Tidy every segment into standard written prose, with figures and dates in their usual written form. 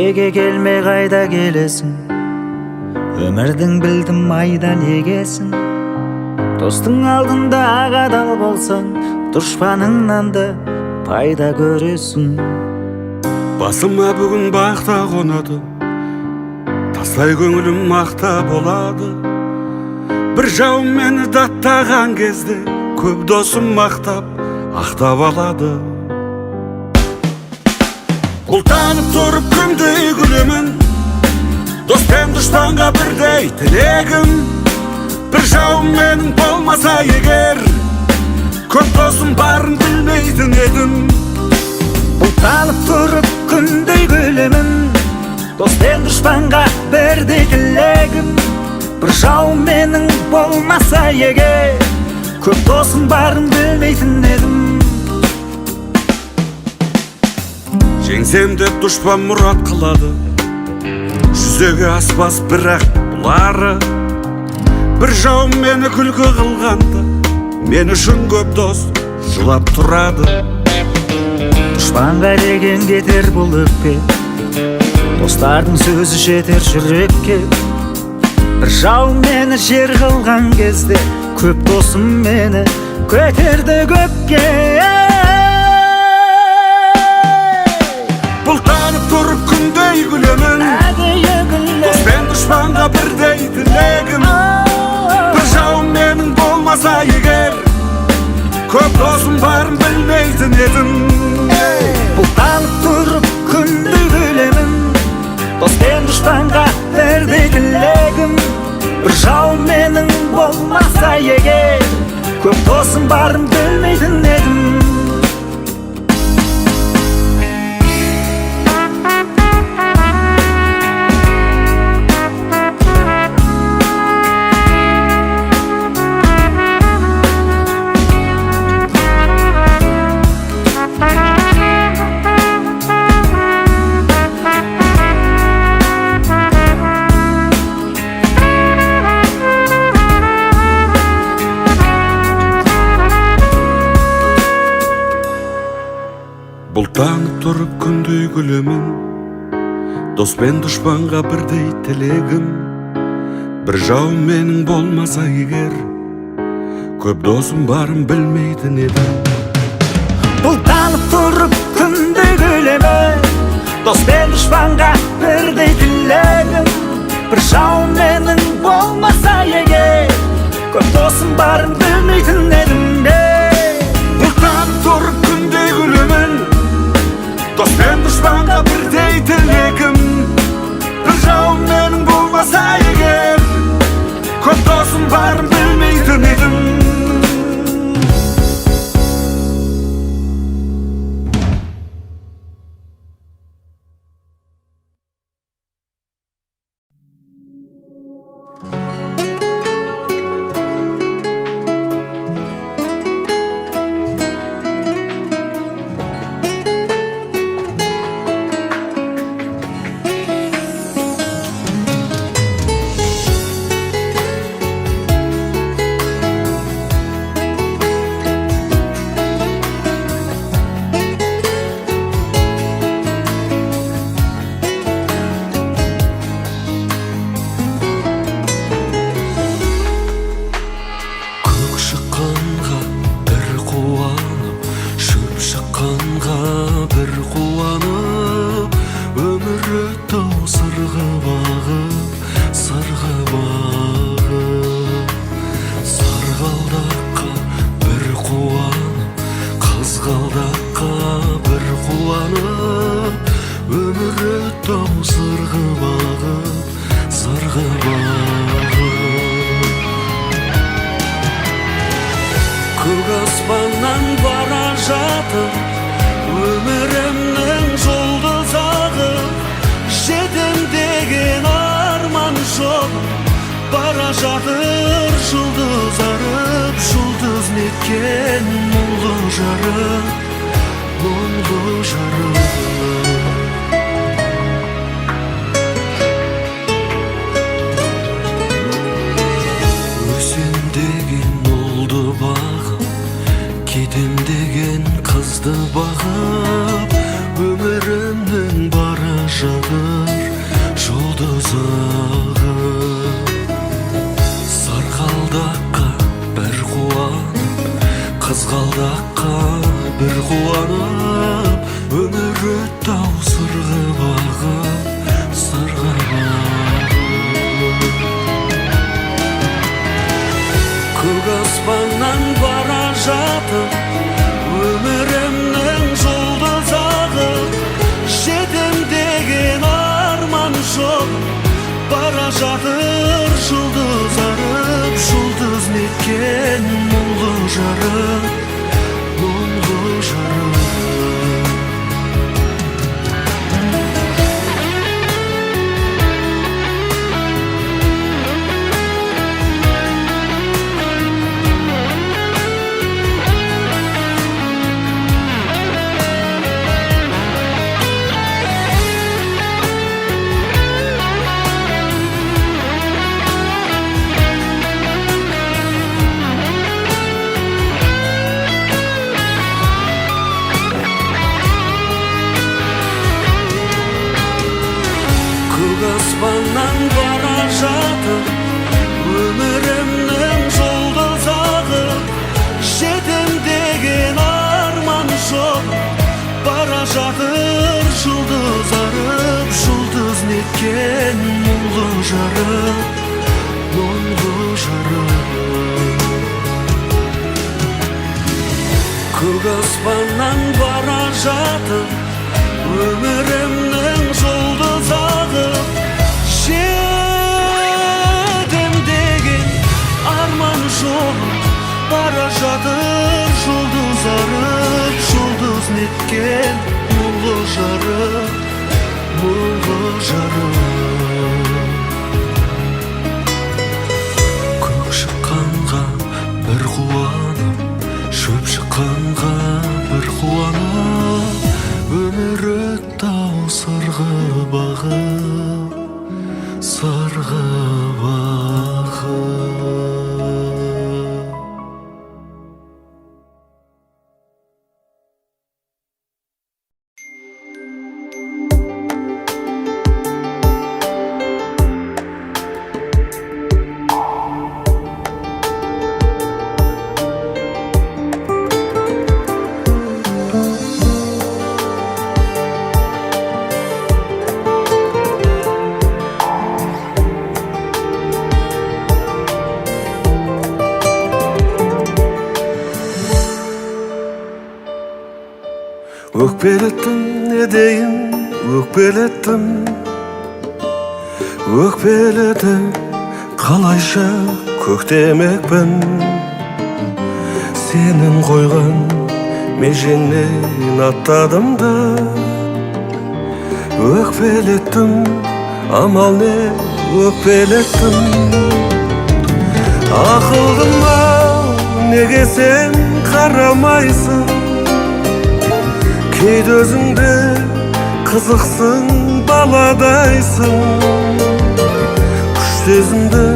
неге келмей қайда келесің? Өмірдің білдім айдан егесің. Достың алдында адал болсаң, дұшпаныңнан да пайда көресің. Басыма бүгін бақта қонады, тастай көңілім мақта болады. Бір жауым мені даттаған кезде, көп досым мақтап, ақтап алады. Құлтанып тұрып күндей күлемін, дос пен дұшпанға бірдей тілегім. Бір жауым менің болмаса егер, көп досым барын білмейтін едім. Құлтанып тұрып күндей күлемін, дос пен дұшпанға бірдей тілегім. Бір жауым менің болмаса егер, көп досым барын білмейтін едім. Жеңсем деп дұшпан мұрат қылады, жүзеге аспас бірақ бұлары. Бір жауым мені күлкі қылғанда, мен үшін көп дос жылап тұрады. Дұшпанға деген кетер бұл өкпе, достардың сөзі жетер жүрекке. Бір жауым мені жер қылған кезде, көп досым мені көтерді көкке. Бұлтанып тұрып күндей күлемін, дос пен дұшпанға бірдей тілегім. Бір жауым менің болмаса егер, көп досым барын білмейтін едім. Бұлтанып тұрып күндей күлемін, дос пен дұшпанға бірдей тілегім. Бір жауым менің болмаса егер, көп досым барын білмейтін едім. Бұлтанып тұрып күндей күлемін, дос пен дұшпанға бірдей тілегім. Бір жауым менің болмаса егер, көп досым барын білмейтін едім. Бұлтанып тұрып күндей күлемін, дос пен дұшпанға бірдей тілегім. Бір жауым менің болмаса егер, көп досым барын білмейтін едім. Бұлтанып тұрып күндей күлемін, дос пен дұшпанға бірдей тілегім. Бір жауым менің болмаса егер, көп досым барын білмейтін едім. бір қуанып, өмір өтті сырға бағып, сырға бағып. Сарғалдаққа бір қуанып, қызғалдаққа бір қуанып, өмір өтті сырға бағып, сырға бағып. Көк аспаннан бара жатып, өмірімнің жұлдыз ағып, жетем деген арман жол бара жатыр жұлдыз арып. Жұлдыз неткен мұңлы жарық, мұңлы жарық. Өсем деген ұлды бағып, кетем деген қызды бағып, өмірімнің бара жатыр Bара жатыр жұлдыз арып, жұлдыз неткен мұңлы жарып, мұңлы жарып. Көк аспаннан бара жатыр өмірімнің жұлдыз ағып, жетем деген арман жоқ. Бара жатыр жұлдыз арып, жұлдыз неткен мұңлы жарып, мұңлы жарып. Көк аспаннан бара жатыр өмірімнің жұлдыз ағып, жетем деген арман жоқ. Бара жатыр жұлдыз арып, жұлдыз неткен мұңлы жарып, мұңлы жарып. Көк шыққанға бір қуанып, шөп шыққанға бір қуанып, өмір өтті-ау сырғы бағып, сырғы бағып. Өкпелеттім, не дейін, өкпелеттім, өкпелетіп қалайша көктемекпін. Сенің қойған межеңнен аттадым да, өкпелеттім, амал не, өкпелеттім. Ақылдым-ау, неге сен қарамайсың? Кейде өзіңде қызықсың, баладайсың. Күш сезімді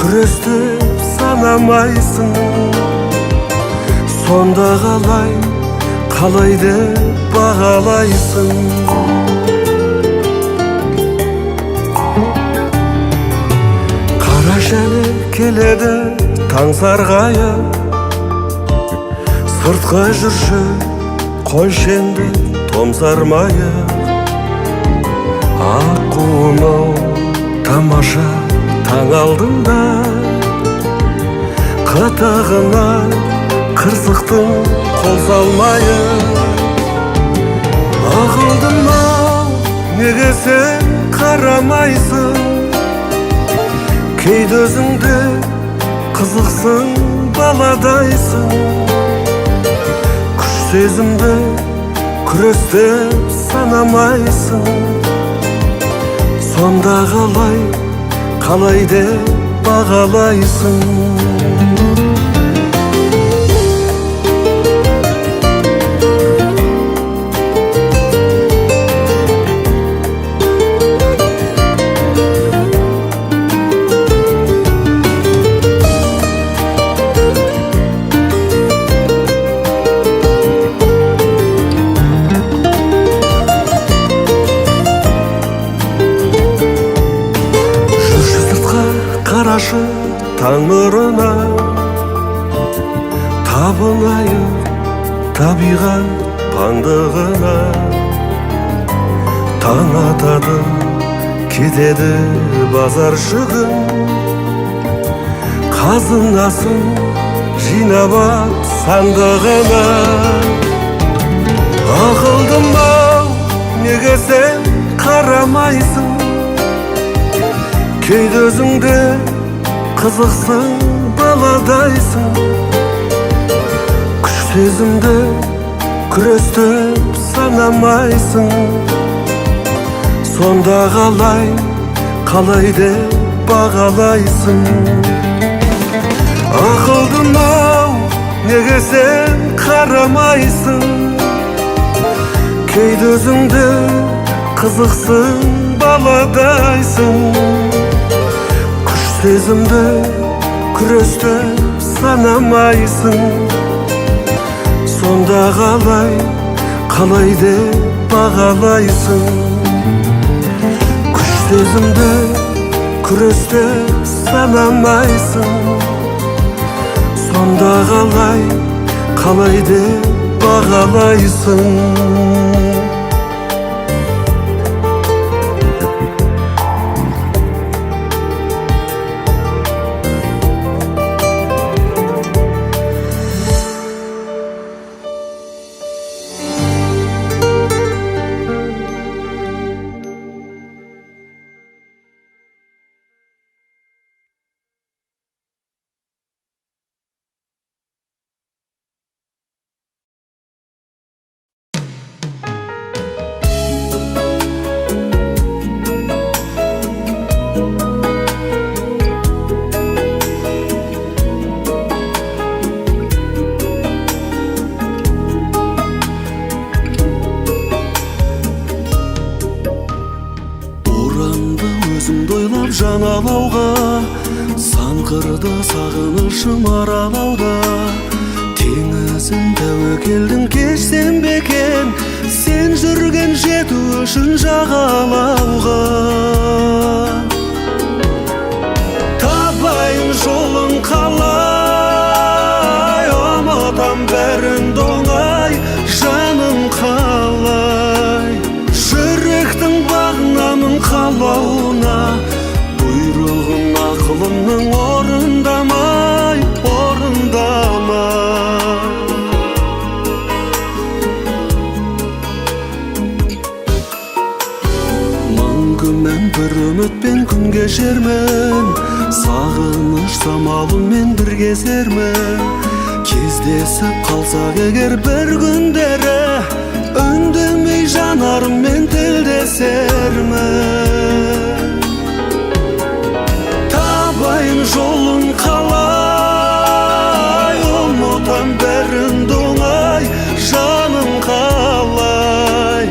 күрестеп санамайсың. Сонда қалай деп бағалайсың? Қара және келеді таң сарғайып, сыртқа жүрші қойшенді томсармайық. Аққуым-ау, тамаша таң алдында, қытығына қырсықтың қол салмайық. Ақылдым-ау, неге сен қарамайсың? Кейде өзіңде қызықсың, баладайсың. Күш сезімді күрестеп санамайсың. Сонда қалай деп бағалайсың? Қарашы таң нұрына, табынайық табиғат паңдығына. Таң атады, кетеді базар жүгін, қазынасын жинап ап сандығына. Ақылдым-ау, неге сен қарамайсың? Кейде өзіңде қызықсың, баладайсың. Күш сезімді күрестіп санамайсың. Сонда қалай деп бағалайсың. Ақылдым-ау, неге сен қарамайсың? Кейде өзіңде қызықсың, баладайсың. Күш сезімді күрестіп санамайсың. Сонда қалай деп бағалайсың? Күш сезімді күрестіп санамайсың. Сонда қалай деп бағалайсың? Жаналауға сан қырды сағынышым аралауда. Теңізін тәуекелдің кешсем бекен, сен жүрген жету үшін жағалауға. Табайын жолын қалай, ұмытам бәрін доңай, жаным қалай. Жүректің бағынамын қалауына, бұйрығын ақылымның орындамай. Мың күнмен бір үмітпен күн кешермін, сағыныш самалымен бір кезермін. Кездесіп қалсақ егер бір күндері, үндемей жанарыммен тілдесермін. Табайын жолын қалай, ұмытам бәрін доңай, жаным қалай.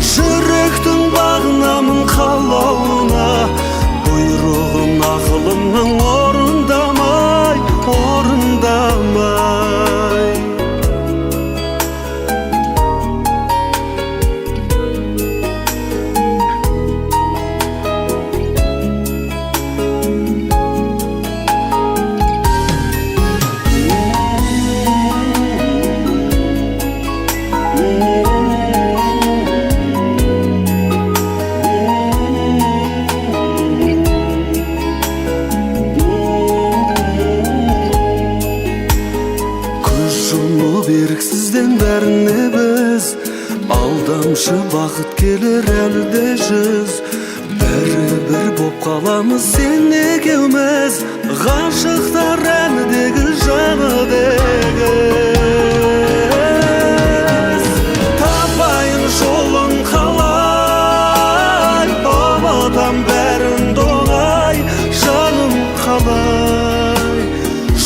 Жүректің бағынамын қалауына, бұйрығын ақылымның орындамай. Беріксізден бәріне біз, алдамшы бақыт келер әлі де жүз. Бәрі бір боп қаламыз сен екеуміз, ғашықтар әнідегі жаныдегіз. Табайын жолын қалай, ұмытам бәрін доңай, жаным қалай.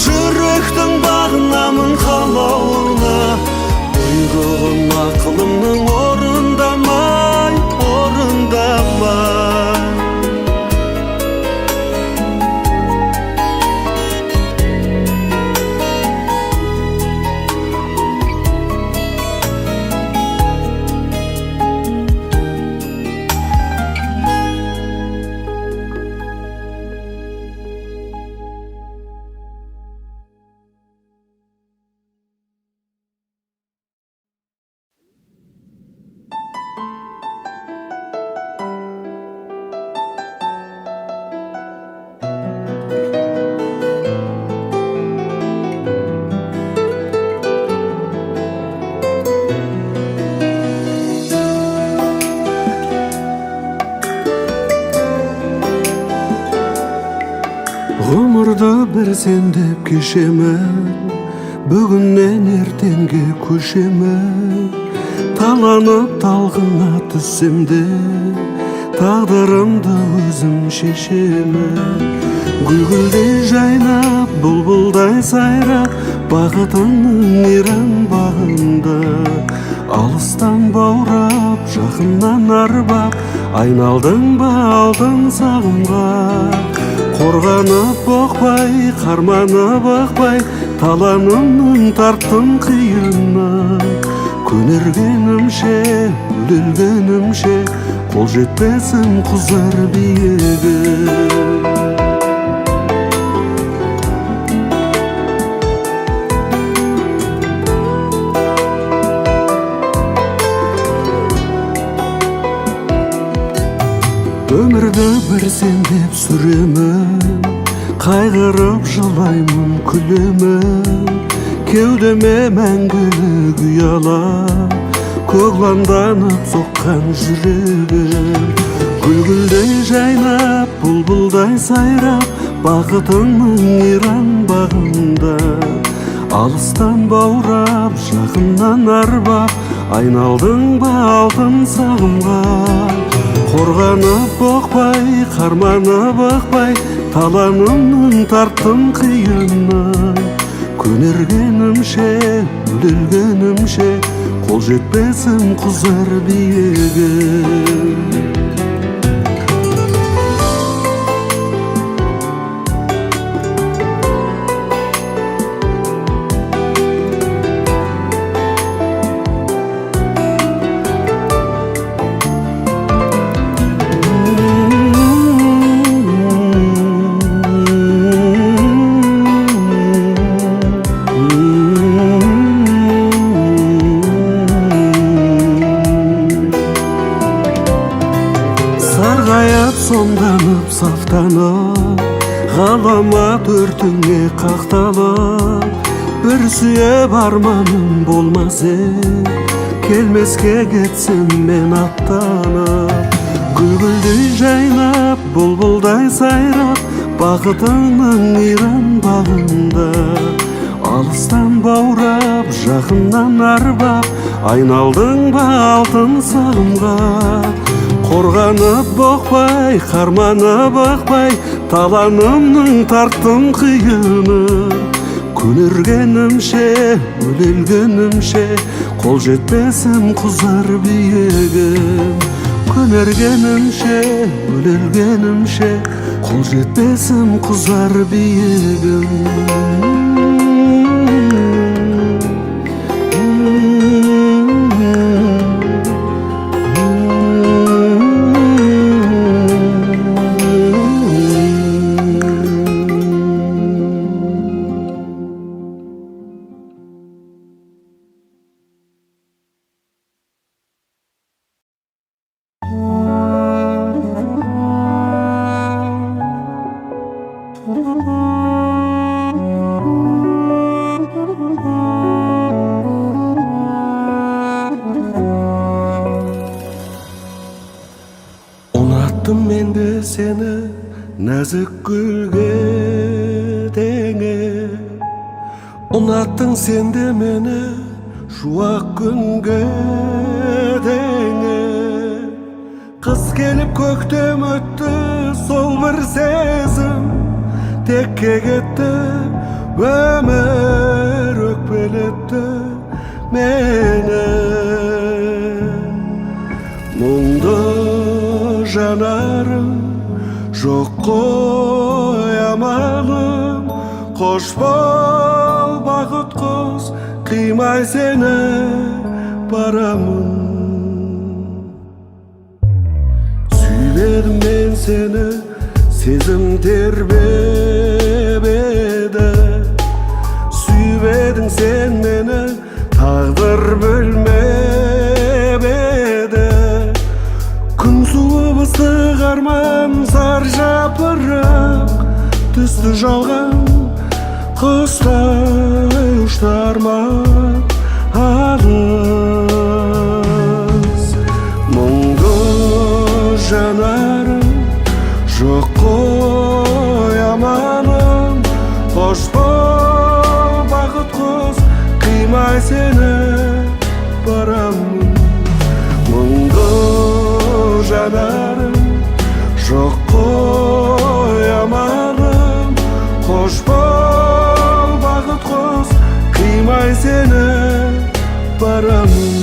Жүректің бағынамын қалауына, бұйрығын ақылымның орындамай. Ғұмырды бір сен деп кешемін, бүгіннен ертеңге көшемін. Таланып талғына түссем де, тағдырымды өзім шешемін. Гүлгүлдей жайнап, бұлбұлдай сайрап, бақытыңның иран бағында. Алыстан баурап, жақыннан арбап, айналдың ба алтын сағымға. Қорғанып боқпай, қарманып ықпай, таланымның тарттым қиыны. Көнергенімше, өлгенімше, қол жетпесім құзар биігі. Өмірді бір сен деп сүремін, қайғырып жылаймын, күлемін. Кеудеме мәңгілік ұялап, көгланданып соққан жүрегім. Гүлгүлдей жайнап, бұлбұлдай сайрап, бақытыңның иран бағында. Алыстан баурап, жақыннан арбап, айналдың ба алтын сағымға. Қорғанып боқпай, қарманып ықпай, таланымның тарттым қиыны. Көнергенімше, өлгенімше, қол жетпесім құзар биігі. Сарғайып сомданып сафтанып, ғаламат өртіңе қақталып. Бір сүйіп арманым болмасы, келмеске кетсем мен аттанып. Гүлгүлдей жайнап, бұлбұлдай сайрап, бақытыңның иран бағында. Алыстан баурап, жақыннан арбап, айналдың ба алтын сағымға. Қорғанып боқпай, қарманып ықпай, таланымның тарттым қиыны. Көнергенімше, өлгенімше, қол жетпесім құзар биігім. Көнергенімше, өлгенімше, қол жетпесім құзар биігім. Ұнаттым мен де сені нәзік гүлге теңе. Ұнаттың сен де мені шуақ күнге теңе. Қыс келіп көктем өтті, сол бір сезім текке кетті. Өмір өкпелетті мені. Мұңды жанарым жоқ қой амалым. Қош бол бақыт құс, қимай сені барамын. Сүймедім мен сені, сезім тербеп еді. Сүймедің сен мені, тағдыр бөлмеп еді. Күн суып ыстық арман, зар жапырақ түсті жалған. Құстай ұшты арман алыс. Мұңды жанарым жоқ қой амалым. кыймай сени барамын. Мұңды жанарым жоқ қоямадым. Қош бол бақыт құс, кыймай сени барамын.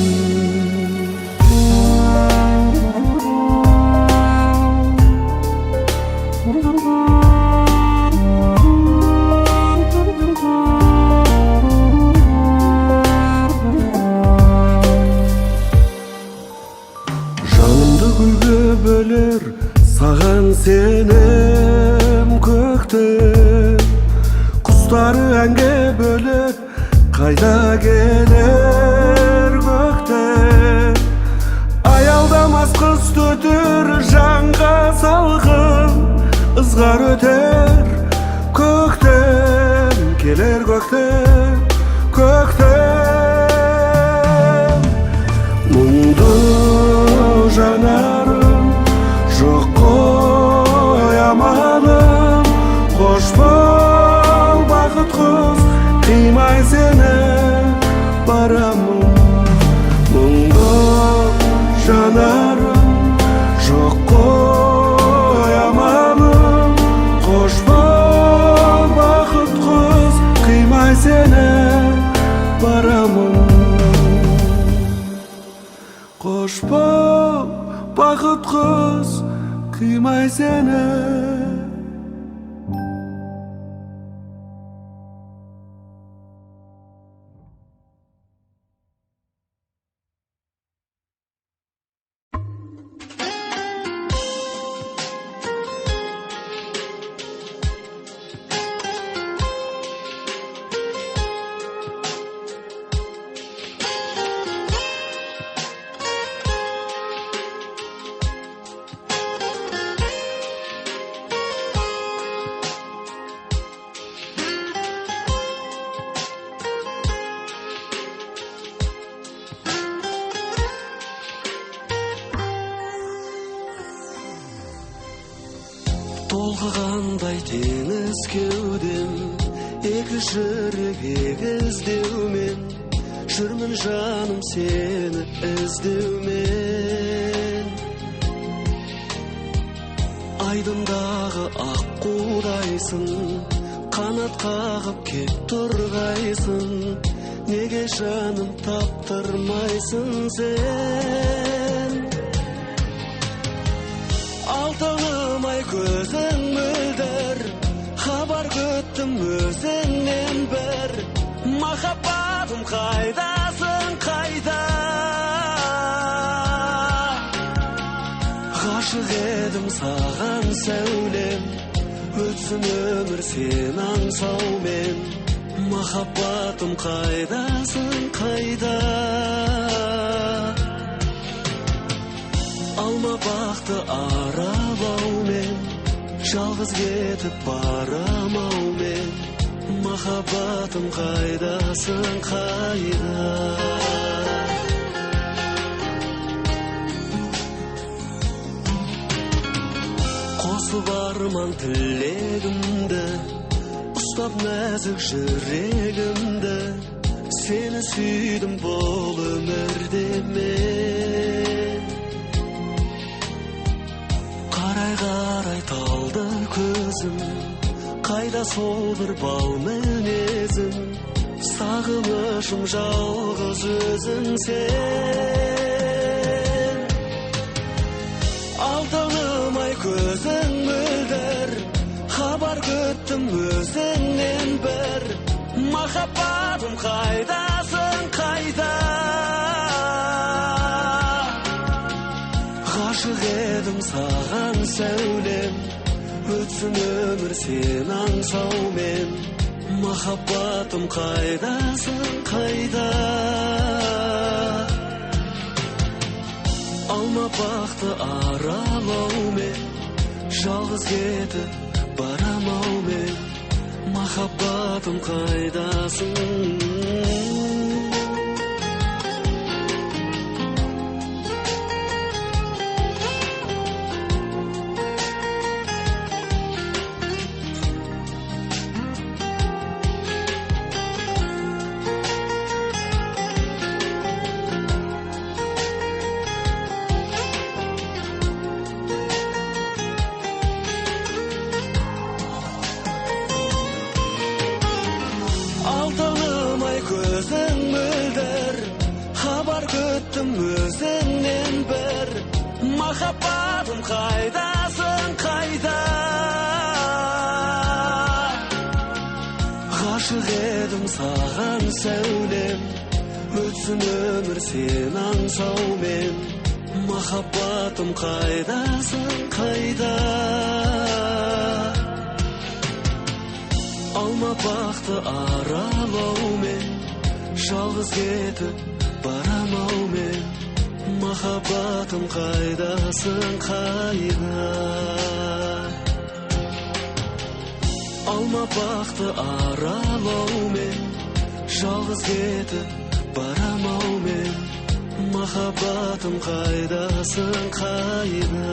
Бөлер саған сенем көктем, құстары әнге бөлеп қайда келер көктем. Аялдамас қыз төтір жанға салқын, ызғар өтер көктем, келер көктем, көктем. Мұңды жанарым жоқ қоямадым. Қош бол бақыт құс, қимай сені барамын. Мұңды жанарым жоқ қоямадым. Қош бол бақыт құс, қимай сені барамын. Қош бол бақыт құс, қимай сені. Толқығандай теңіз кеудем, екі жүрек егіздеумен, жүрмін жаным сені іздеумен. Айдындағы аққудайсың, қанат қағып кеп тұрғайсың, неге жаным таптырмайсың сен? Алтыным ай көзің мөлдір, хабар күттім өзіңнен бір. Махаббатым қайдасың қайда? Ғашық едім саған сәулем, өтсін өмір сен аңсаумен. Махаббатым қайдасың қайда? Алма бақты аралаумен, жалғыз кетіп барамаумен. Махаббатым қайдасың қайда? Қосып арман тілегімді, ұстап нәзік жүрегімді. Сені сүйдім бұл өмірде мен. Қарай талды көзім, қайда сол бір бал мінезім. Сағынышым жалғыз өзің сен. Алтыным ай көзің мөлдір, хабар күттім өзіңнен бір. Махаббатым қайдасың қайда? Ғашық едім саған сәулем, өтсін өмір сен аңсаумен. Махаббатым қайдасың қайда? Алма бақты аралаумен, жалғыз кетіп барамаумен. Махаббатым қайдасың? Muhabbatim kaydasın kayda. Aşık edim sağan sevlem, ötsün ömür sen ansau men. Muhabbatim kaydasın kayda. Alma baktı aralau men, жалғыз кетіп барамау мен. Махаббатым қайдасың қайда. Алма бақты аралау мен, жалғыз кетіп барамау мен. Махаббатым қайдасың қайда.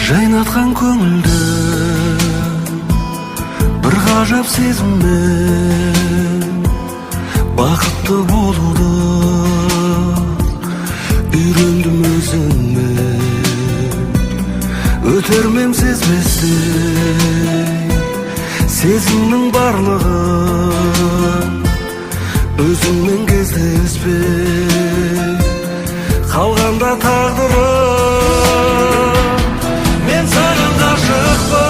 Жайнатқан көңілді бір ғажап сезіммен, бақытты болуды үйрендім өзіңмен. Өтермем сезбестей сезімнің барлығын, өзіңмен кездеспей қалғанда тағдырым. Мен саған ғашықпын,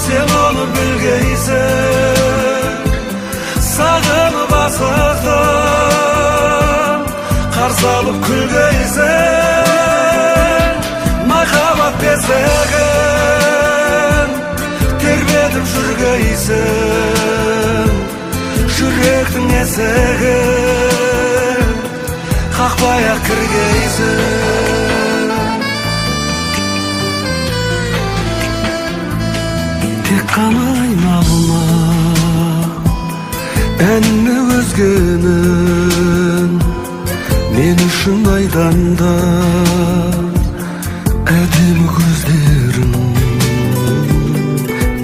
сен оны білгейсің. Сағынып асықтым, қарсы алып күлгейсің. Махаббат бесігін тербетіп жүргейсің. Жүректің есігін қақпай-ақ кіргейсің. Тек қана айналма әніне өзгенің, мен үшін айданда әдемі көздерің.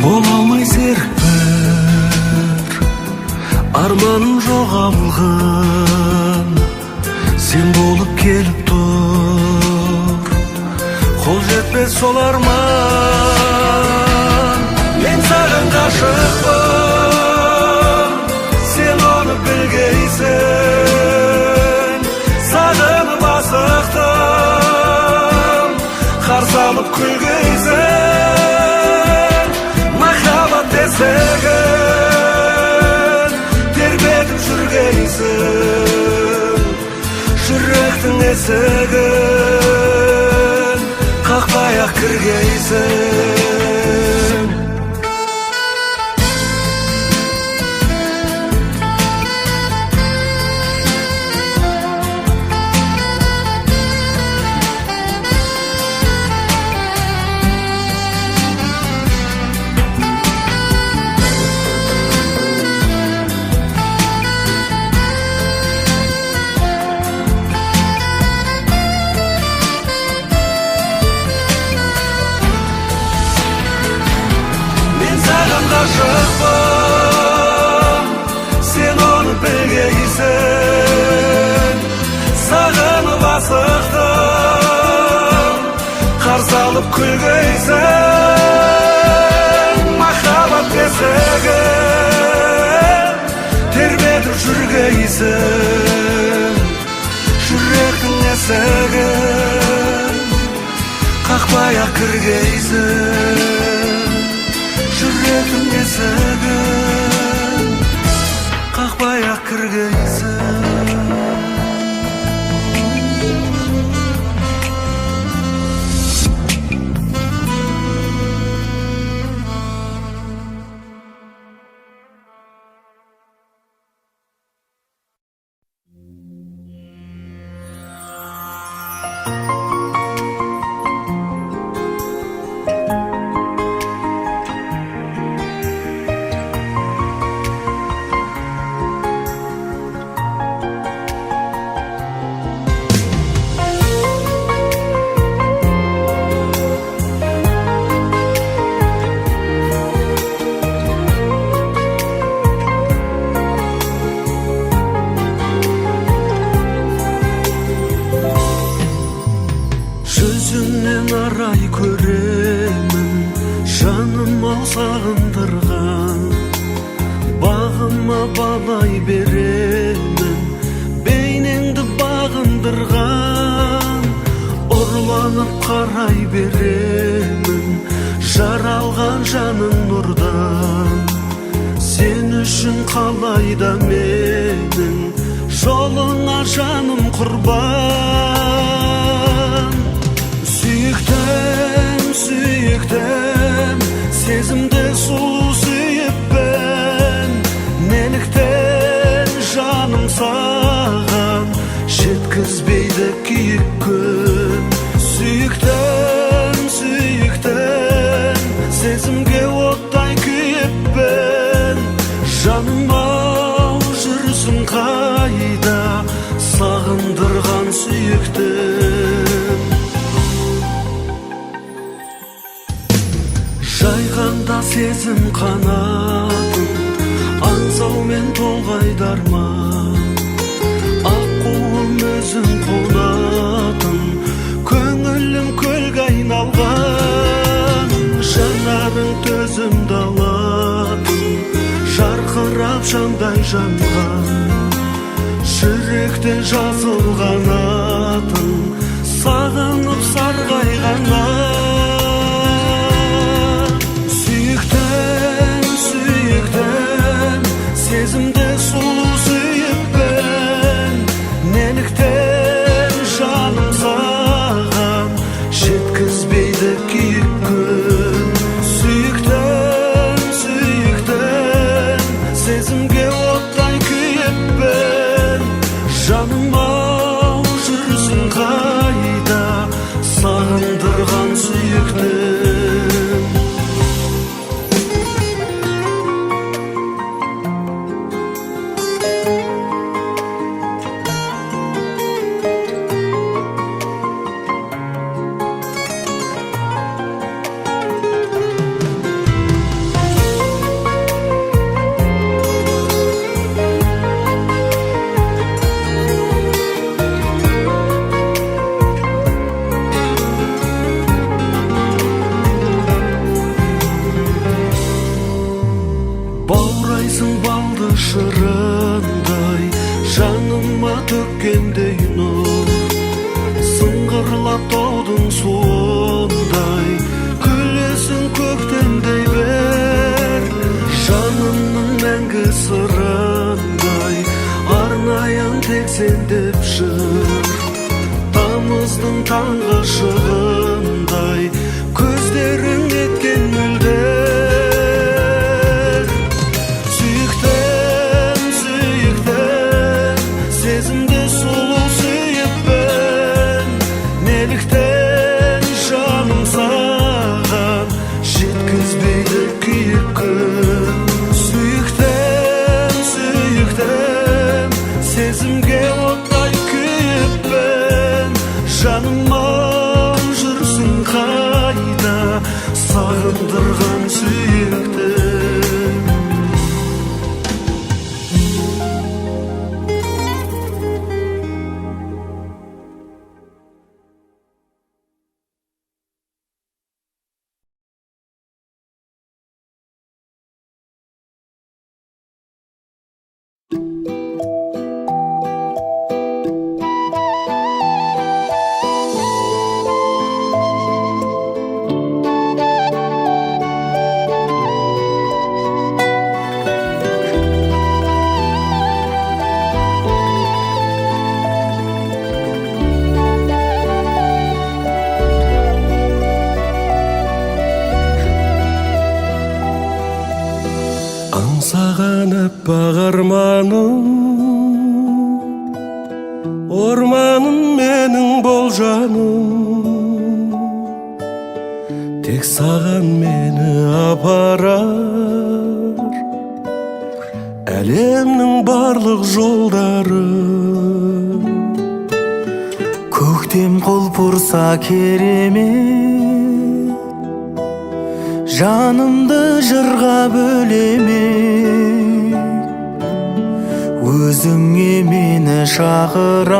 Бола алмай серік бір арманым жоғалған, сен болып келіп тұр, қол жетпес сол арман. Мен саған ғашықпын, сен оны білгейсің. Сағынып асықтым, қарсы алып күлгейсің. Махаббат бесігін тербетіп жүргейсің. Жүректің есігін қақпай-ақ кіргейсің. Ғашықпын, сен оны білгейсің. Сағынып асықтым, қарсы алып күлгейсің. Махаббат бесігін тербетіп жүргейсің. Жүректің есігін қақпай-ақ кіргейсің. Жүректің есігін қақпай-ақ кіргейсің. қалайда менің жолыңа жаным құрбан. Сүйіктім, сүйіктім, сезімді сұлу сүйіппін. Неліктен жаным саған жеткізбейді күйік күн. Сүйіктім, сүйіктім, сезімге оттай күйіппін. Жаным-ау, жүрсің қайда, сағындырған сүйіктім. Жайғанда сезім қанатын, аңсаумен толғайдарман. Аққуым өзің қонатын, көңілім көлге айналған. Жанарың төзімді алатын, жарқырап жандай жанған. Жүректе жазылған атың, сағынып сарғайған ат. Сүйіктім, сүйіктім, сезімді сұлу сүйіппін. Неліктен жаным саған жеткізбейді күйік күн. Сүйіктім, сүйіктім, сезімге оттай күйіппін. Жаным-ау, жүрсің қайда, сағындырған сүйіктім. Баурайсың балды шырындай, жаныма төккендей нұр. Сыңғырлап таудың суындай, күлесің көктемдей бір. Жанымның мәңгі сырындай, арнайын тек сен деп жыр. Тамыздың таңғы шығындай, көздерің еткен мөлдір. Сезімді сұлу сүйіппін. Неліктен жаным саған жеткізбейді күйік күн. Сүйіктім, сүйіктім, сезімге оттай күйіппін. Жаным-ау, жүрсің қайда, сағындырған сүйіктім. Аңсаған аппақ арманым, орманым менің бол жаным. Тек саған мені апарар әлемнің барлық жолдары. Көктем құлпырса керемет, жанымды жырға бөлемек. Өзіңе мені шақырар,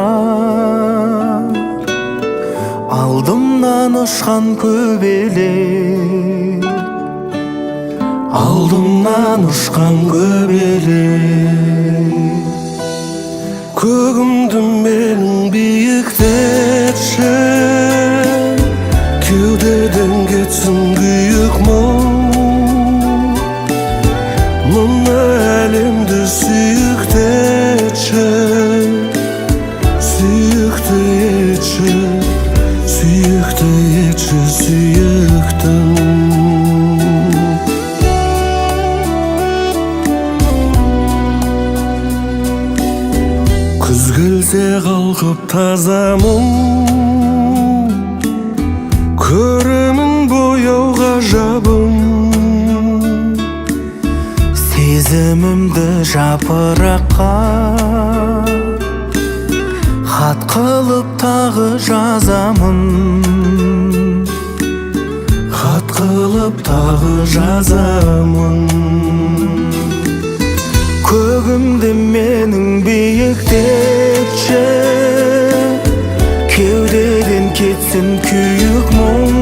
алдымнан ұшқан көбелек. Алдымнан ұшқан көбелек. Көгімді менің биіктетші, кеудеден кетсін күйік мұң. Мұны әлемді келсе қалқып тазамын, көремін бояу ғажабын. Сезімімді жапыраққа хат қылып тағы жазамын, хат қылып тағы жазамын. Көгімді менің биіктетші, кеудеден кетсін күйік мұң.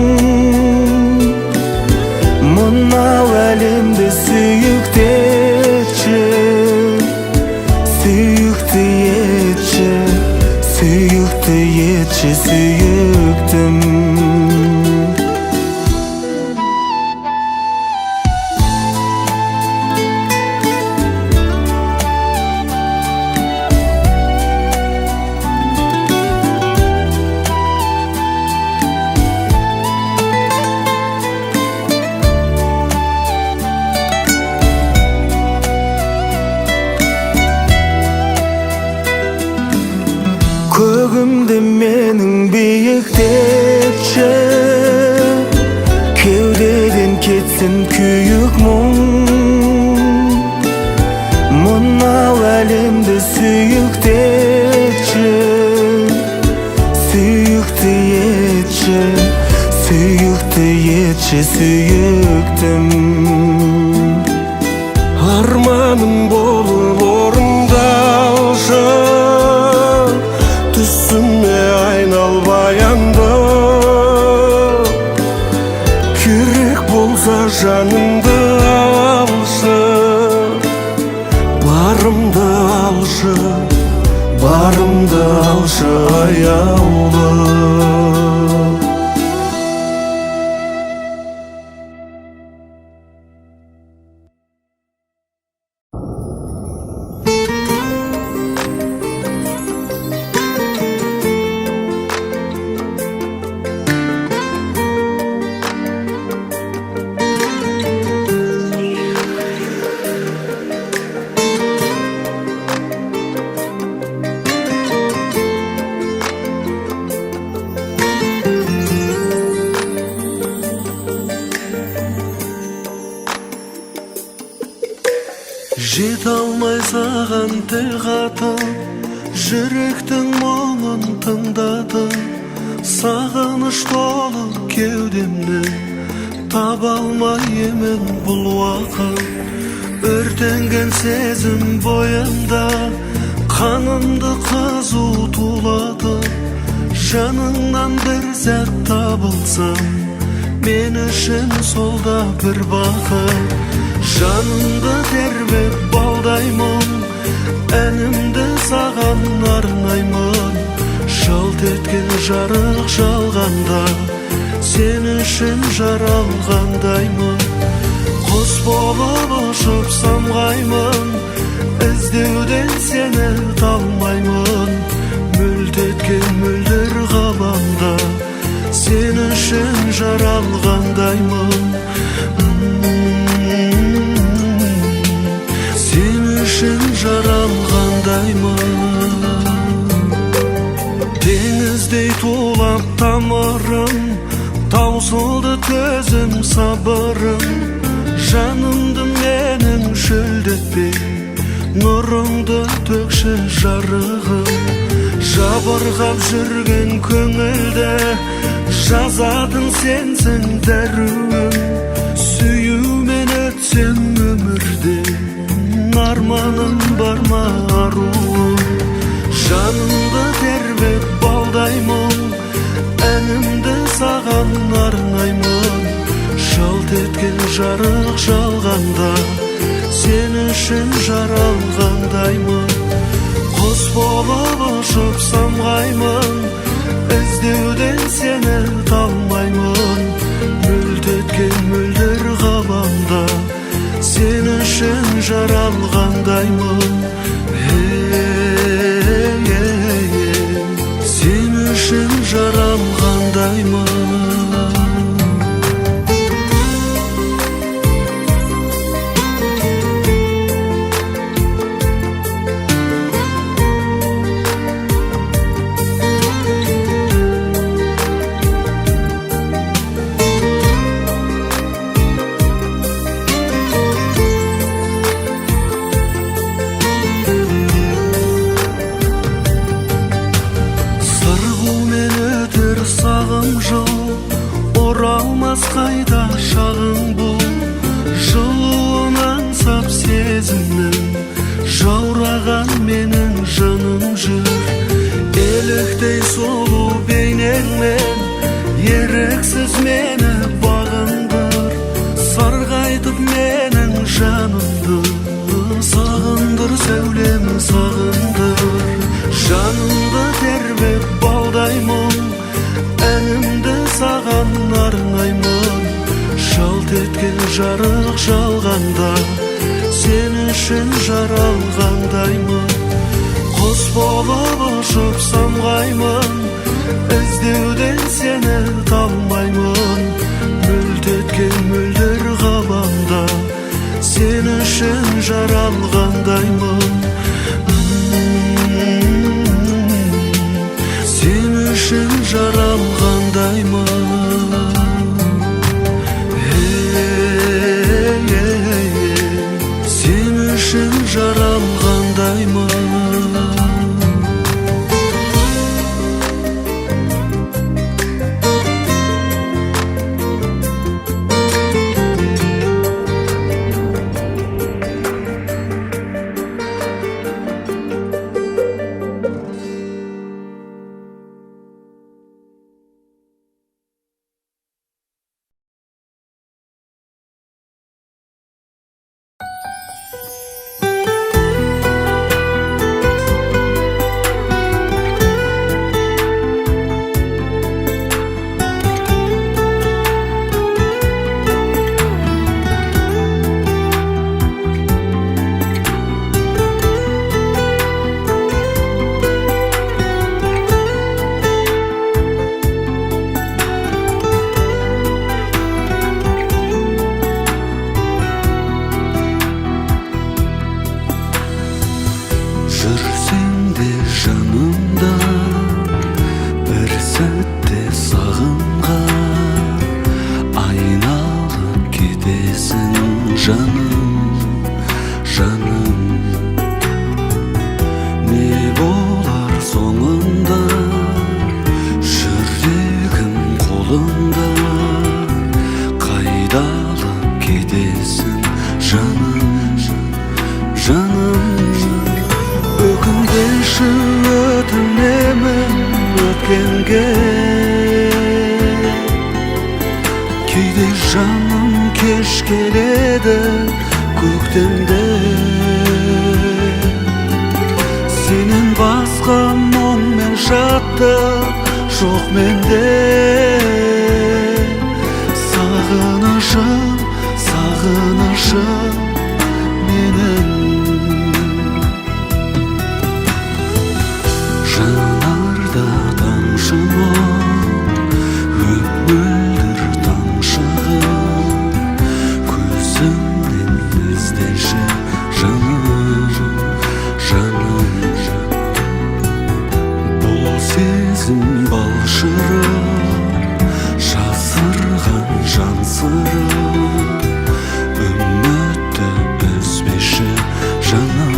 Мынау әлемді сүйіктетші, сүйікті етші, сүйікті етші, сүйіктім. Көгімді менің биіктетші, кеудеден кетсін күйік мұң. Мынау әлемді сүйіктетші, сүйікті етші, сүйікті етші, сүйіктім. Арманым болып орындалшы, түсіме айналбай анда. Керек болса жанымды алшы, барымды алшы, барымды алшы аяулы. Жете алмай саған тіл қатып, жүректің мұңын тыңдатып, сағыныш толы кеудемді таба алмай емен бұл уақыт. Өртенген сезім бойымда қанымды қызу тулатып, жаныңнан бір сәт табылсам, мен үшін сол да бір бақыт. Жанымды тербеп балдаймын, әнімді саған арнаймын. Жалт еткен жарық жалғанда, сен үшін жаралғандаймын. Құс болып ұшып самғаймын, іздеуден сені талмаймын. Мүлт еткен мөлдір ғаламда, сен үшін жаралғандаймын. Сен үшін жаралғандаймын. Теңіздей тулап тамырым, таусылды төзім сабырым. Жанымды менің шөлдетпей, нұрыңды төкші жарығым. Жабырғап жүрген көңілді, жазатын сенсің дәруім. Сүюмен өтсем өмірде, арманым бар ма аруым. Жанымды тербеп балдаймын, әнімді саған арнаймын. Жалт еткен жарық жалғанда, сен үшін жаралғандаймын. Құс болып ұшып самғаймын, іздеуден сені талмаймын. Мүлт еткен мөлдір ғаламда, сен үшін жаралғандаймын. Сен үшін жаралғандаймын. жарык жалганда сен үчүн жаралгандаймын кос болуп ұшып самгаймын издеуден сени табалмаймын мүлт өткөн мөлдір ғаламда сен үчүн жаралгандаймын сен үчүн жаралгандаймын сен үчүн жаралгандаймын Жүрсең де жанымда бір сәтте сағынған айналып кетесің жаным жаным не болар соңында жүрегім қолыңда қайдалып кетесің жаным жаным өкінбеші өтінемін өткенге кейде жаным кеш келеді көктемде сенен басқа мұң мен шаттық жоқ менде сағынышым сағынышым менің жанарда тамшы мұң мөлдір тамшығып көзімнен іздеші жаным жаным бұл сезім балшырып жасырған жан сырып үмітті үзбеші жаным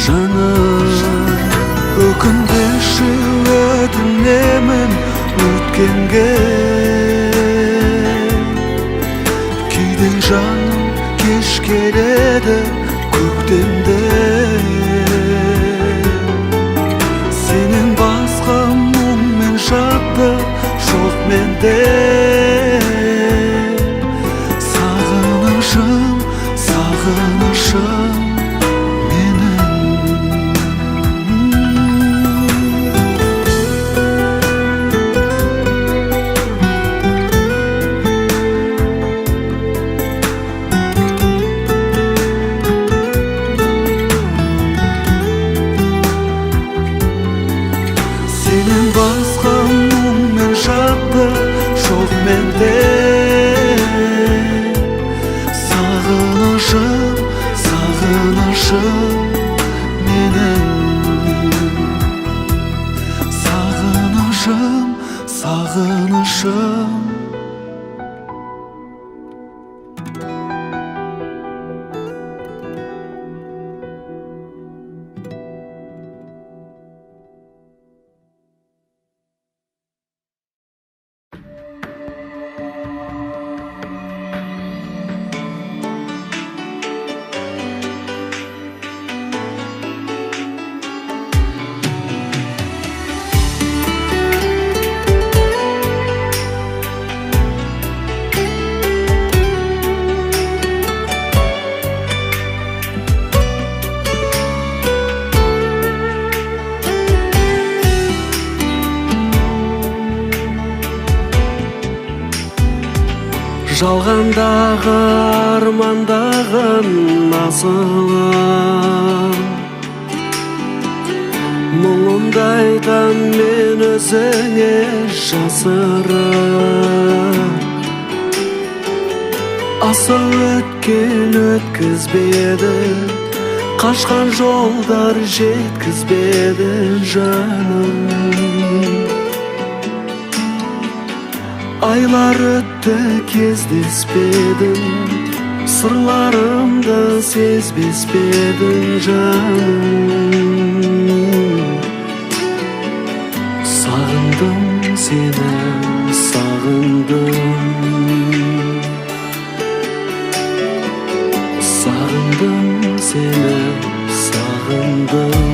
жаным өкінбеші өтінемін өткенге кейде жаным кеш келеді көктемде сенен басқа мұң мен шаттық жоқ менде сағынышым сағынышым сенен басқа мұң мен шаттық жоқ жалғандағы армандағын асылым. Мұңымды айтам мен өзіңе жасырып. Асыл өткел өткізбеді, қашқан жолдар жеткізбеді жаным. Айлар өтті кездеспедім, сырларымды сезбеспедің жаным. Сағындым сені, сағындым. Сағындым сені, сағындым.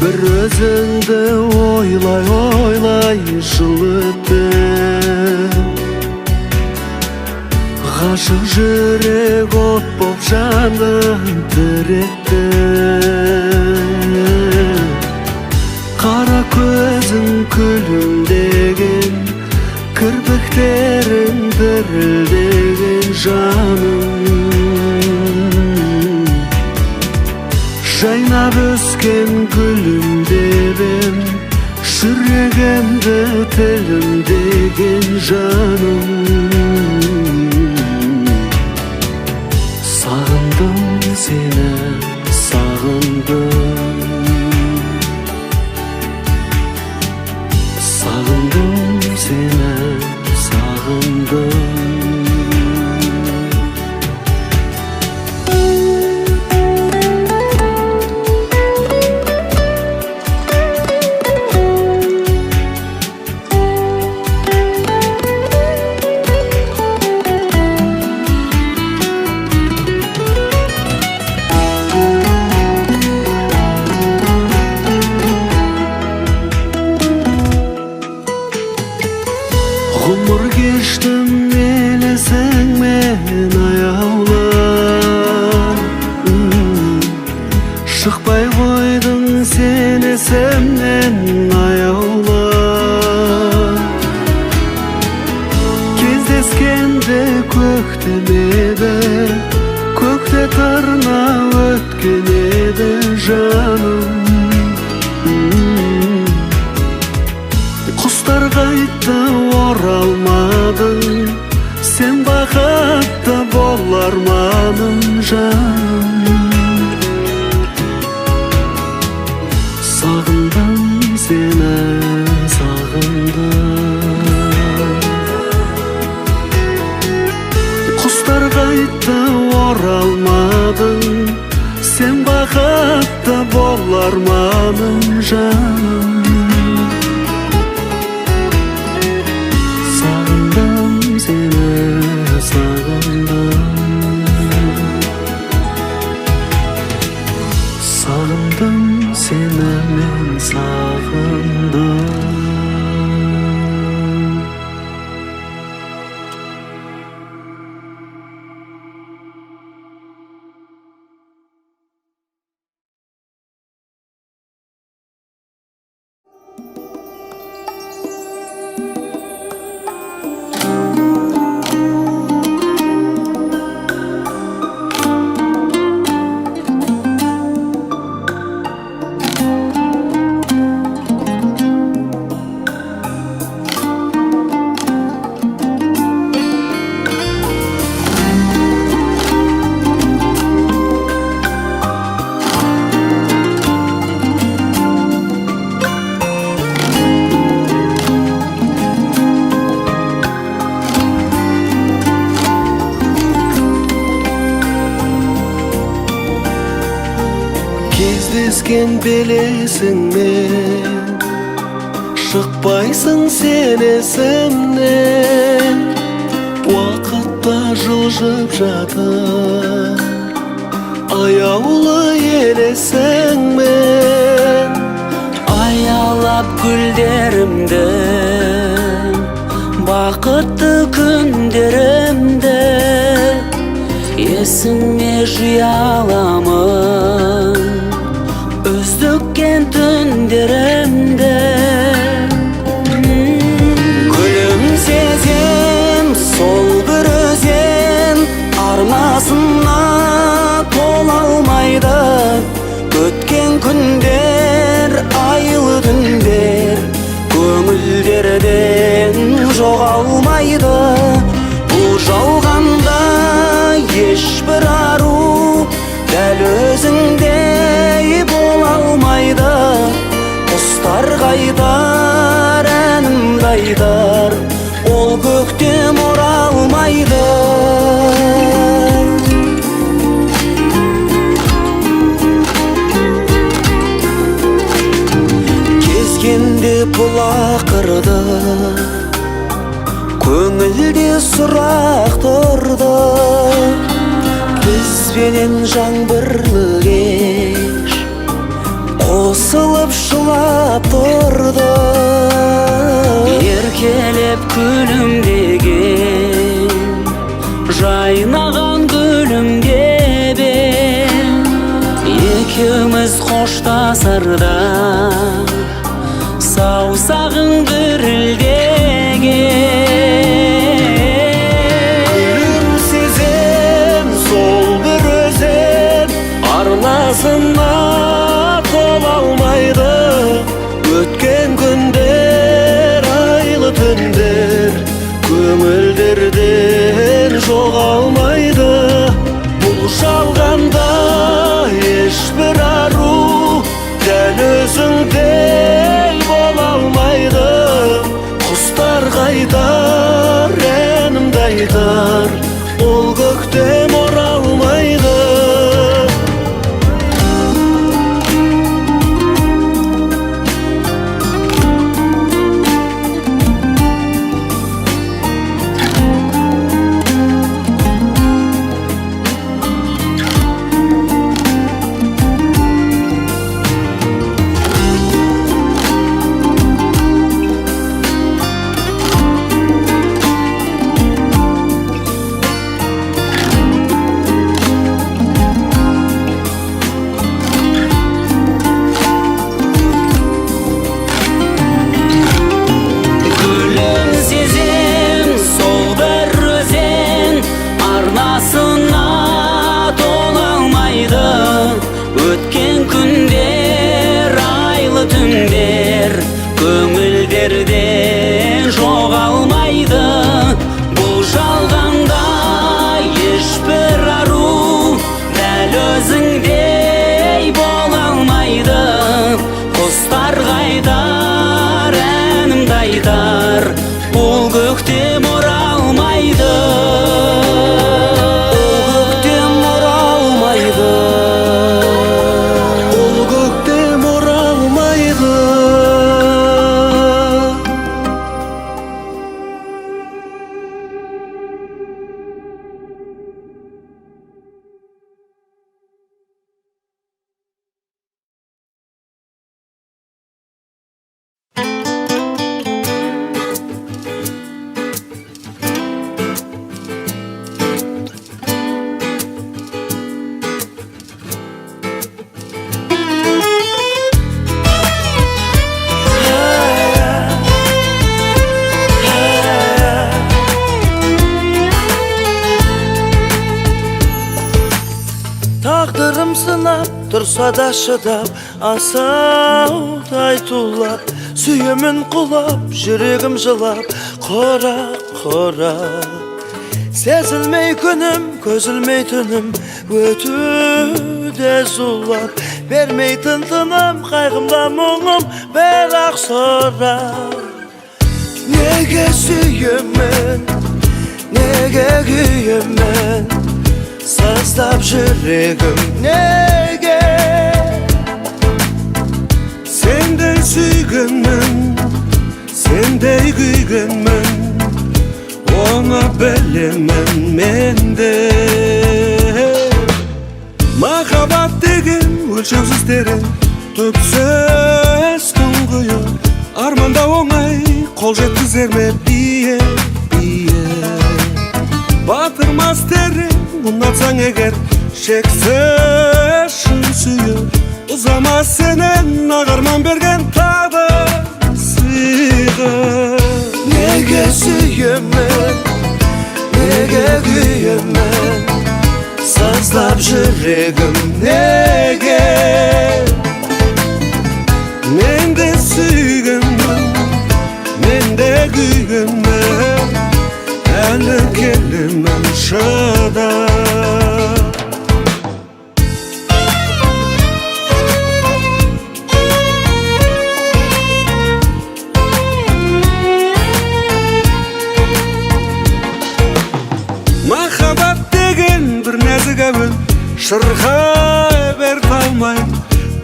Bir özіңді ойлай жыл өтті. Ғашық жүрек от боп жанды тіректі. Қара көзің күлімдеген, кірпіктерің дірілдеген жаным. Жайнап өскен гүлімдебен, жүрегімді тілімдеген жаным. Сағындым сені, сағындым. Сағындым сені, сағындым. Ғұмыр кештім елесіңмен аяулап. Шықпай қойдың сен есімнен аяулап. Кездескенде көктем еді, көкте тырна өткен еді жаным. Құстар қайтты оралмадың, сен бақытты болар маның жаным. Сағындым сені, сағындым. Құстар қайтты оралмадың, сен бақытты болар маның жаным. Сағындым сені мен, сағындым. Кездескен белесің мен, шықпайсың сен есімнен. Уақытта жылжып жатыр аяулы елесіңмен. Аялап гүлдерімді, бақытты күндерімді есіме жия аламын, өздіккен түндерімді. oralmaydır, ol köktem oralmaydır. Kezgende pulakırdı, köngülde surak turdu. Biz benen жаңбырлы кеш косылып шулап турду. Еркелеп күлүмдеген жайнаган гүлүмге экөөбүз коштасарда саусагың дирилдеген. Сезем сол бір өзен арнасына тола алмайды. Өткен күндер, айлы түндер көңілдерден жоғалмайды. Бұл жалғанда ешбір ару дәл өзіңдей бола алмайды. Құстар қайтар, әнімді айтар, ол көктем оралмайды. Көңілдерден жоғалмайды. Бұл жалғанда ешбір ару дәл өзіңдей бола алмайды. Құстар қайтар, әнімді айтар, бұл көктем оралмайды. Taqdırım sınap, dursa da şıdap, asal aytulap, süyümün kulap, yüreğim жылап, qora qora. Sezilmey günüm, közülmey tünüm, ötüde zulap, vermey tıntınım, kaygımda muğum, berak sonra. Nege süyümün, nege güyümün, sazlap yüreğim nege? Sendey süygünmün, sendey güygünmün, ona bilemem mende. Makabat degen ölçümsüz derin, töpsöz tunguyu, armanda oңай kol жеткізерме biye biye. Batırmaz derin unutsan eğer, şeksiz şun suyu, uzamaz senen ağarman bergen tadı sıyğı. Nege süyümün, nege güyümün, sazlap yüreğim nege? Mende süygünmün, mende güygünmün, әлі келемін шыдап. kalmay,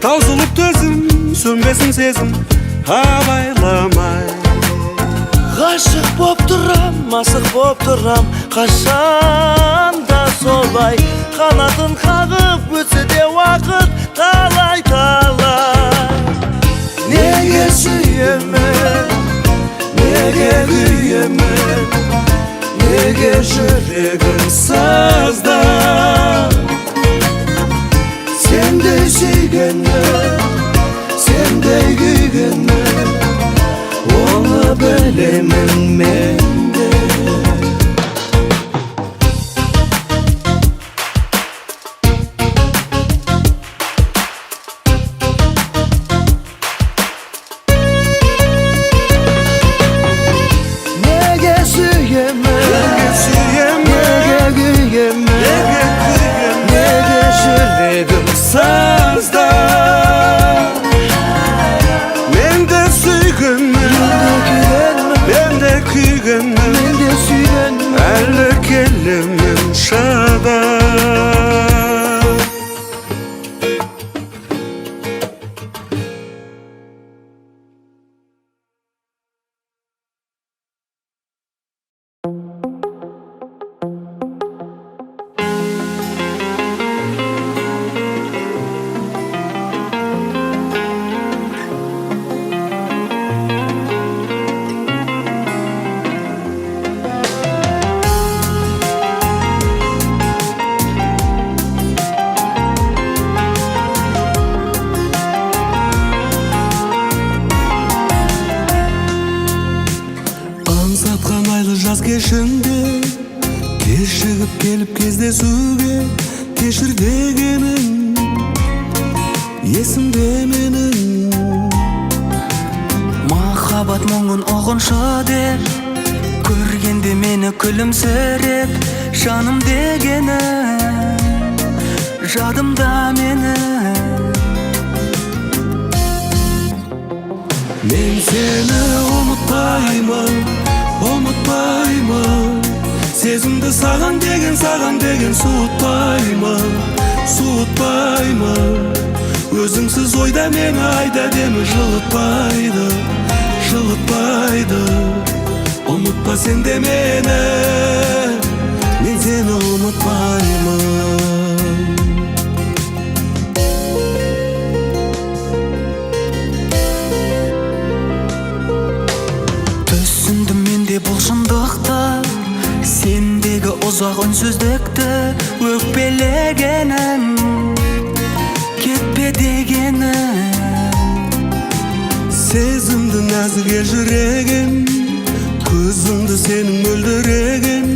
tausulup tözüm, sönbesin sezim abайламай. Ғашық боп тұрам, масық боп тұрам, қашанда солай. Қанатын қағып өтсе де уақыт талай. Неге сүйемін, неге күйемін, неге жүрегім сазда. Сендей сүйгенмін, сендей күйгенмін, оны білемін мен де. Неге сүйемін, неге күйемін, неге жүрегім сазда. Men de süygünmün, ben de küygünmün, Мен де сүйгенмін, әлі келемін шада. Аңсатқан айлы жаз кешінде, кешігіп келіп кездесуге, кешір дегенің есімде менің. Махаббат мұңын ұғыншы деп, көргенде мені күлімсіреп, жаным дегені жадымда мені. Мен сені ұмытпаймын, ұмытпаймын. Сезімді саған деген суытпаймын, суытпаймын. Өзіңсіз ойда мені айда демі жылытпайды, жылытпайды. Ұмытпа сен де мені, мен сені ұмытпаймын. Түсіндім мен де бұл шындықты, сендегі ұзақ үнсіздікті. Өкпелегенің кетпе дегені, Сезімді нәзіге жүрегім, көзімді сенің мөлдіреген.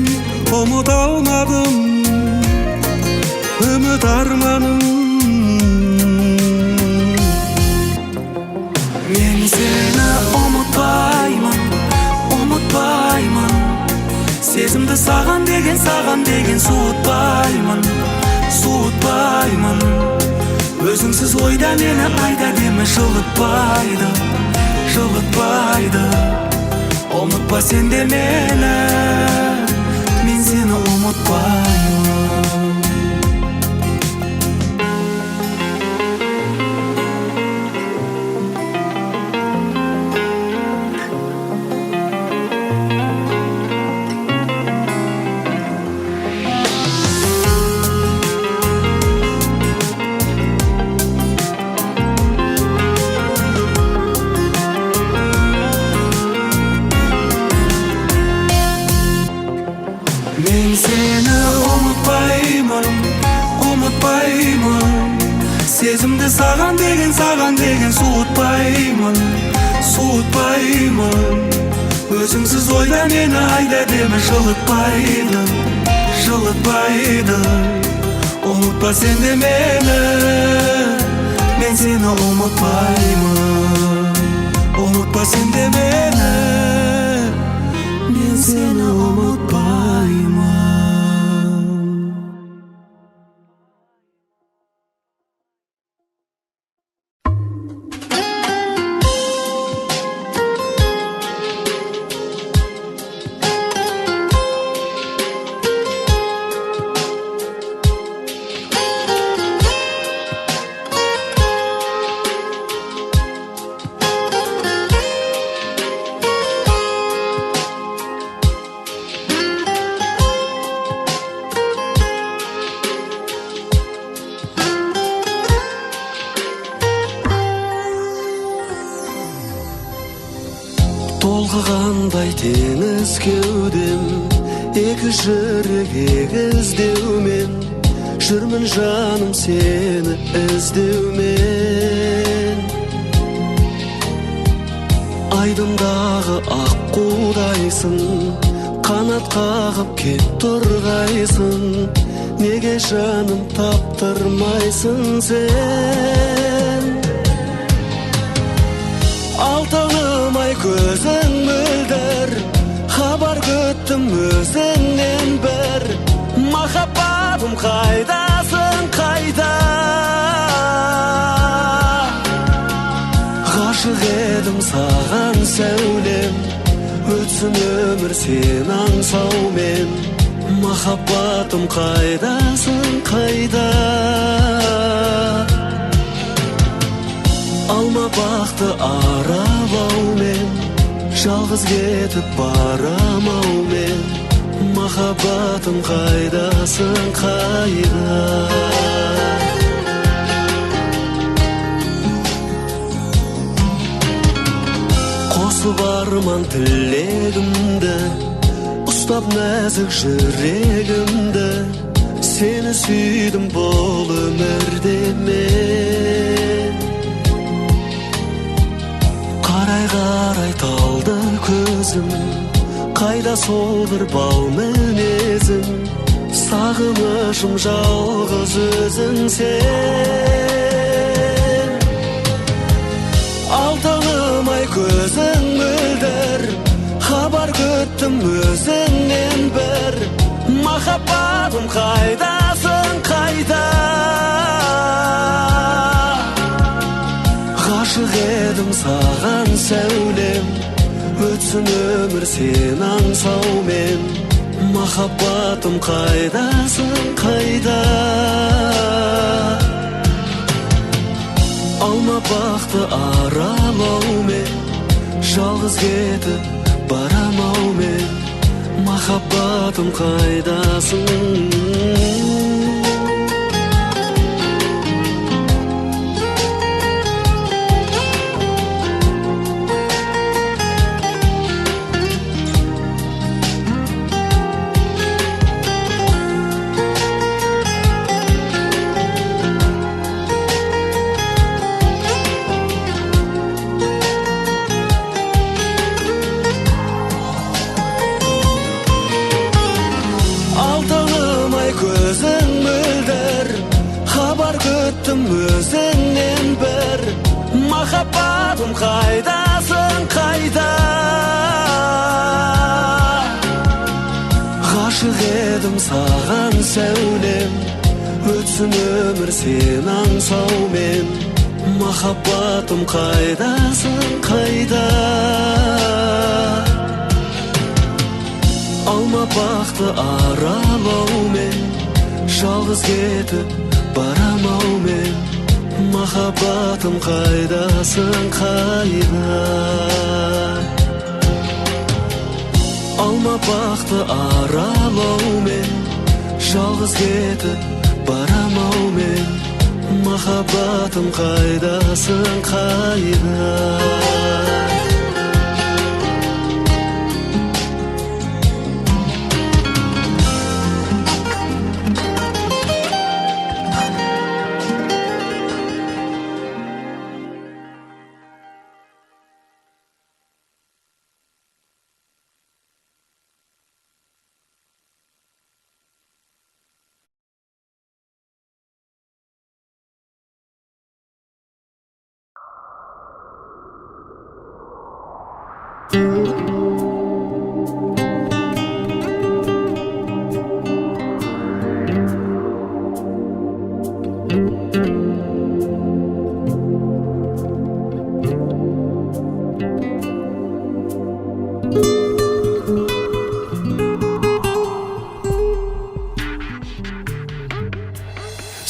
Ұмыт алмадым, үміт арманым. мен сені ұмытпаймын, ұмытпаймын. Сезімді саған деген суытпаймын, суытпаймын. Өзіңсіз ойда мені айда демі жылытпайды, жылытпайды. Ұмытпа сен де мені, мен сені ұмытпаймын. Мен сені ұмытпаймын, ұмытпаймын. Сезімді саған деген суытпаймын, суытпаймын. Өзіңсіз ойда мені айда демі жылытпайды, жылытпайды. Ұмытпа сен де мені, мен сені ұмытпаймын. Ұмытпа сен де мені, мен сені ұмытпаймын. Balkıganday teniz kewdem, eki jürek egizdewmen, jürmün janım seni izdewmen. Aydımdağı ak qudaysın, kanat kağıp ket turgaysın, nege janım taptırmaysın sen? Altağımay gözün mülder, habar göttüm özünden ber. Mahabbatım kaydasın kayda, gaşık edim sağan sevlem, ötsün ömür sen ansau men. Mahabbatım kaydasın kayda, alma baktı arabau men, жалғыз кетіп барамау мен. Махаббатым қайдасың қайда? Қосып арман тілегімді, ұстап нәзік жүрегімді, сені сүйдім бұл өмірде мен. Қарай талды көзім, қайда сол бір бал мінезім, сағынышым жалғыз өзің сен. Алтынымай көзің мөлдір, хабар күттім өзіңнен бір. Махаббатым қайдасың қайда? Ғашық едім саған сәулем, өтсін өмір сен аңсау мен. Махаббатым қайдасың қайда? Алма бақты аралау мен, жалғыз кетіп барамау мен. Махаббатым қайдасың? Көзің мөлдір, хабар күттім өзіңнен бір. Махаббатым қайдасың қайда? Ғашық едім саған сәулем, өтсін өмір сен аңсау мен. Махаббатым қайдасың қайда? Алма бақты аралау мен, жалғыз кетіп барамау мен. Махаббатым қайдасың қайда? Алма бақты аралау мен, жалғыз кетіп барамау мен. Махаббатым қайдасың қайда?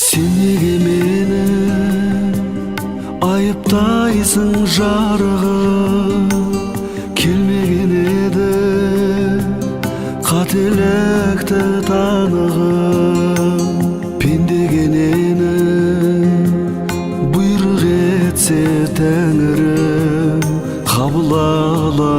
Sen nege meni ayıptayсың жарығым? Келмеген еді қателікті танығым. Пендегенені бұйрық етсе Тәңірім, қабыл ала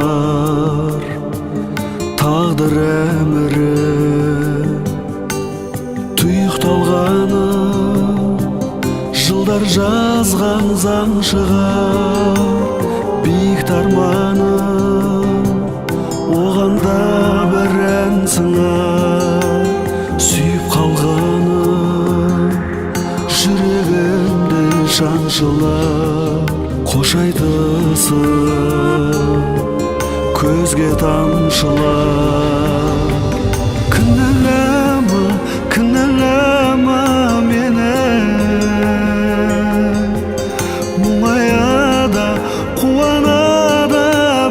Жолдар жазған заң шығар биік тарманы, оған да бір ән сыңар сүйіп қалғаны, жүрегімді шаншылар қош айтысып көзге тамшылар. Кінәлама, кінәлама мені, мұңаяда қуанада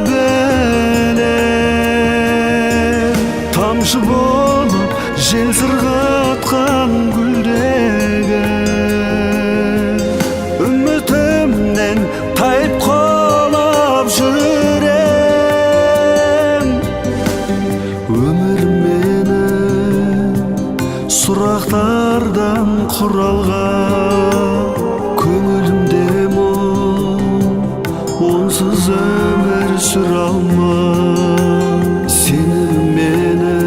білем. Тамшы болып жел сырғатқан гүлдегі үмітімнен тайып қалап жүрем. Өмір мені сұрақтардан құралған, көңілімде мұң, онсыз өмір сүре алмам. Сені мені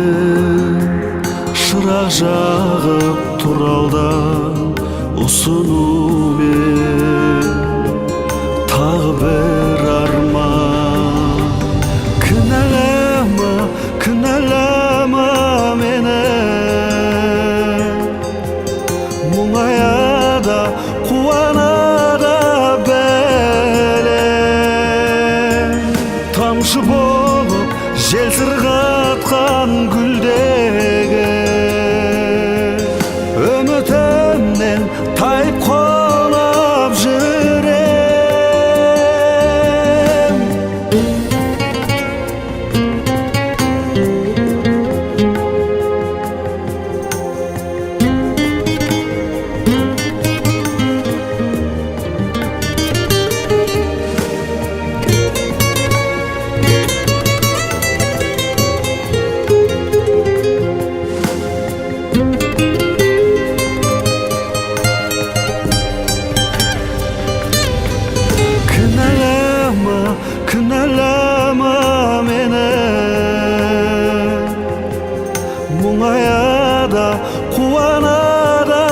шырақ жағып туралдан ұсынумен тағы бір арман. Кінәлама, кінәлама мені, мұңаяда қуанада білем. Тамшы болып жел сырғатқан гүлдегі үмітімнен тайып қалап жүрем. Кінәлама, кінәлама мені, мұңаяда қуанада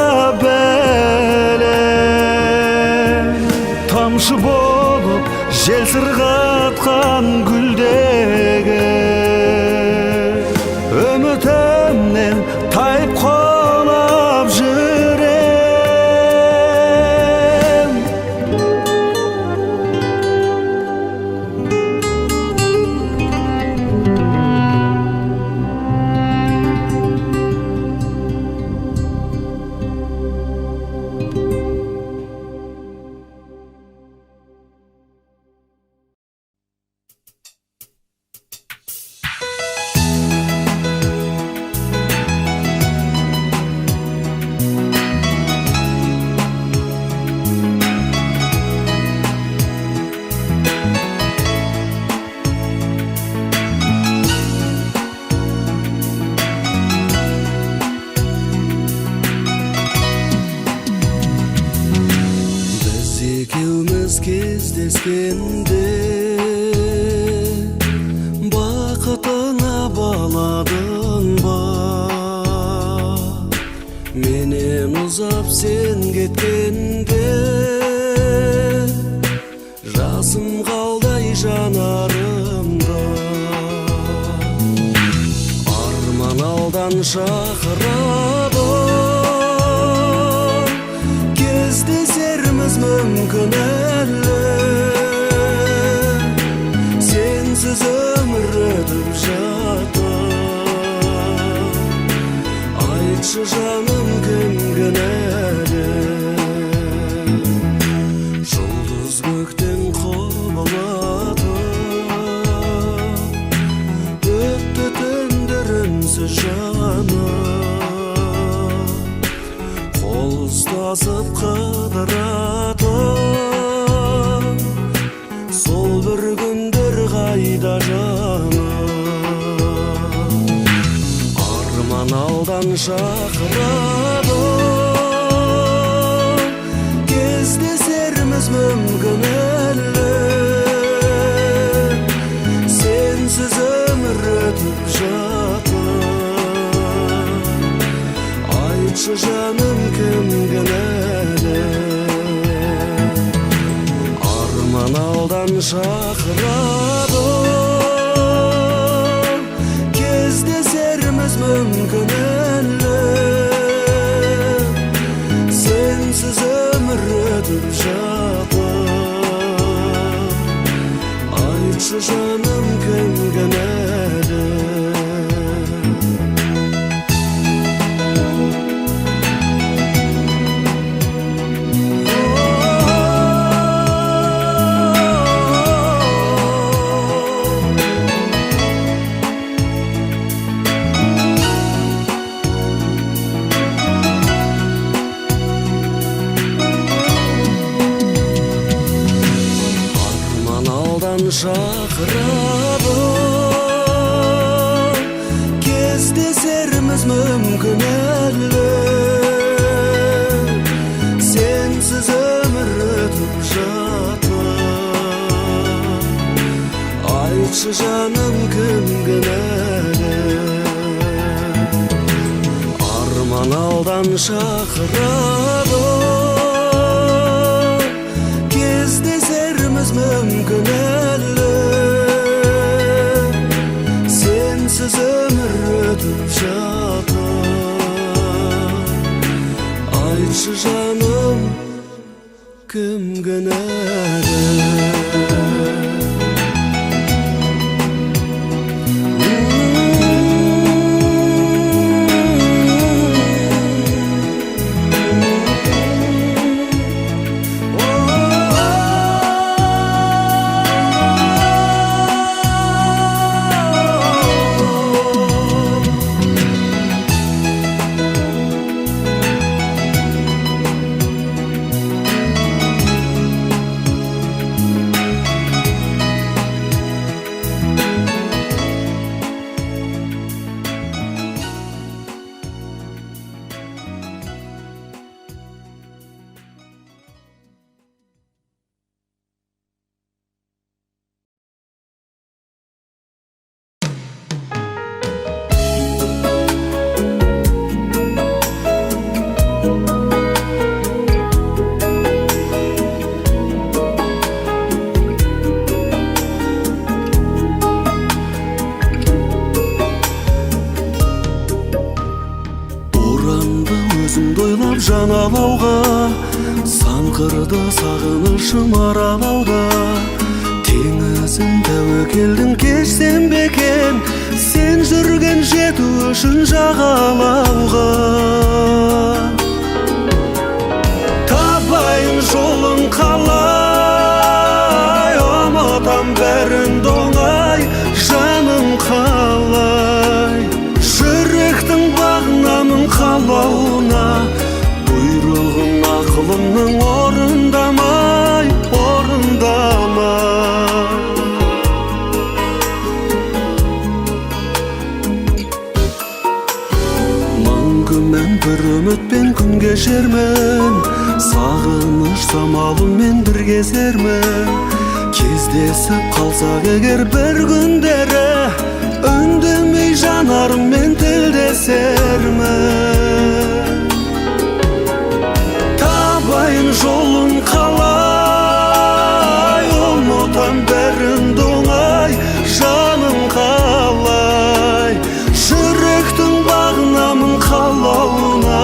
білем. Тамшы болып жел сырғатқан гүлдегі үмітімнен тайып қалап жүрем. Кездескенде бақытыңа баладың ба, менен ұзап сен кеткенде жасым қалдай жанарымда. Арман алдан шақырады, кездесерміз мүмкін әлі, сенсіз өмір өтіп жатыр. Айтшы жаным, кім кінәлі? Жұлдыз көктен құбылатып өтті түндерімсіз жаным, қол ұстасып қыдыратып сол бір күндер қайда жаным? Арман алдан шақырады, кездесерміз мүмкін әлі, сенсіз өмір өтіп жатыр. Айтшы жаным, кім кінәлі? aldan şakırado Kezdeserimiz mümkün elle Sensiz ömür ötüp жатып Aytшы жаным кімге мәлі Şakırado Kezdeserimiz mümkün elle Sensiz ömür ötüp жатып Aytшы жаным кімге мәлі Arman aldan şakırado Kezdeserimiz mümkün elle Sensiz ömür ötüp жатып Aytшы жаным кімге мәлі Жан алауға санқырды сағынышым аралауда Теңізін тәуекелдің кешсем бекен Сен жүрген жету үшін жағалауға Табайын жолын қалай Ұмытам бәрін доңай Жаным қалай Жүректің бағынамын қалауына Бұйрығын ақылымның орындамай Мың күннен бір үмітпен күн кешермін Сағыныш самалымен бір кезермін Кездесіп қалсақ егер бір күндері Үндемей жанарыммен тілдесермін Табайын жолын қалай Ұмытам бәрін доңай Жаным қалай Жүректің бағынамын қалауына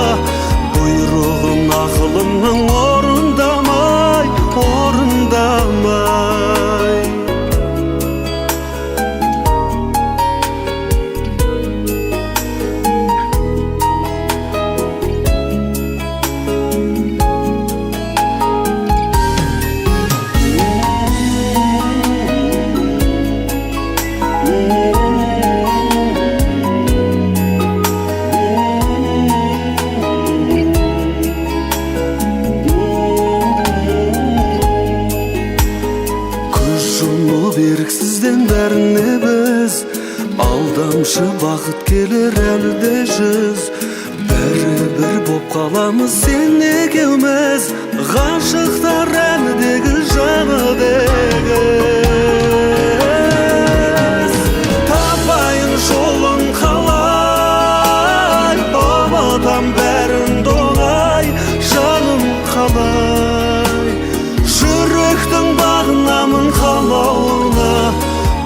Бұйрығын ақылымның орындамай Еріксізден бәріне біз алдамшы бақыт келер әлі де жүз Бәрі бір боп қаламыз сен екеуміз Ғашықтар әлідегі жағыдегіз Табайын жолын қалай Ұмытам бәрін доңай Жаным қалай Жүректің бағына Ушанамын қалауыңа,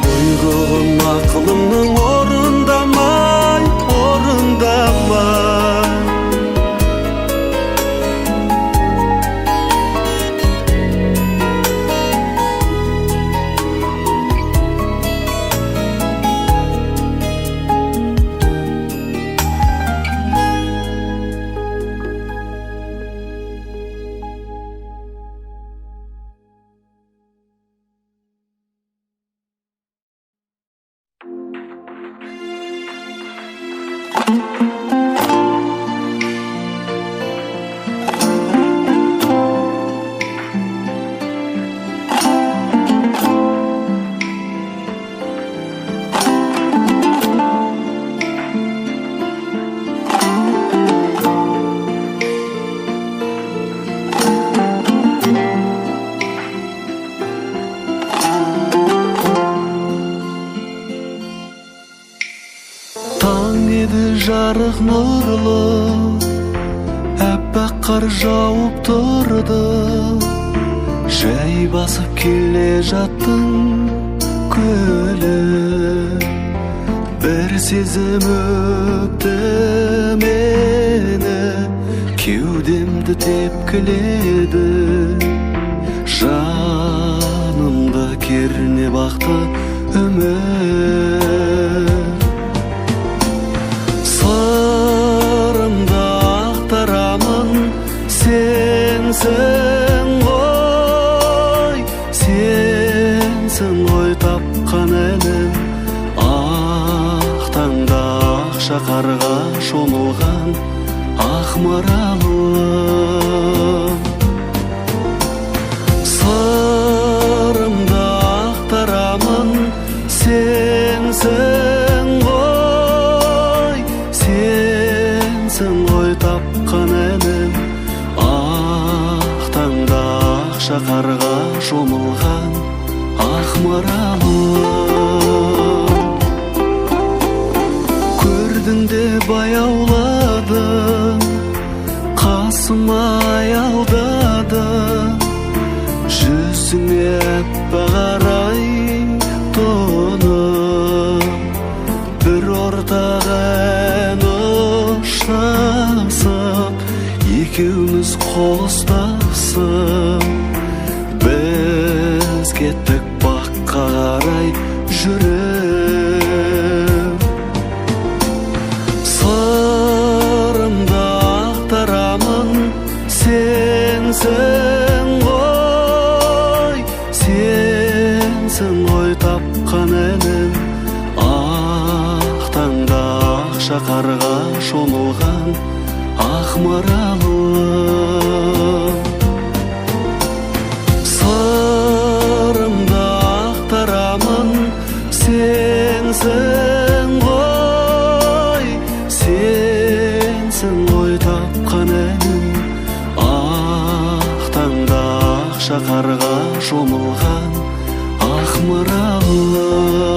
бұйрығын ақылымның орындамай, орындамай. Жарық нұрлы, әппақ қар жауып тұрды. Жай басып келе жаттың көлі. Бір сезім өпті мені, кеудемді тепкіледі. Жанымда керне бақты үміт. Сырымды ақтарамын, сенсің ғой, сенсің ғой тапқан әлім. Ақ таңда ақша қарға шомылған ақ маралым. Сырымды ақтарамын, сенсің ғой, сенсің ғой тапқан әлім. Ақ таңда ақша қарға шомылған ақ маралым. Көрдің де баяуладың, қасыма аялдады. Жүзіңе әппақ арай тоным, бір ортаға ән ұштасып, екеуміз қол ұстасып. Біз кеттік баққа қарай жүріп. Сырымды ақтарамын, сенсің ғой, сенсің ғой тапқан әлім. Ақ таңда ақша қарға шомылған ақ маралым. Сырымды ақтарамын, сенсің ғой, сенсің ғой тапқан әлім. Ақ таңда ақша қарға шомылған ақ маралым.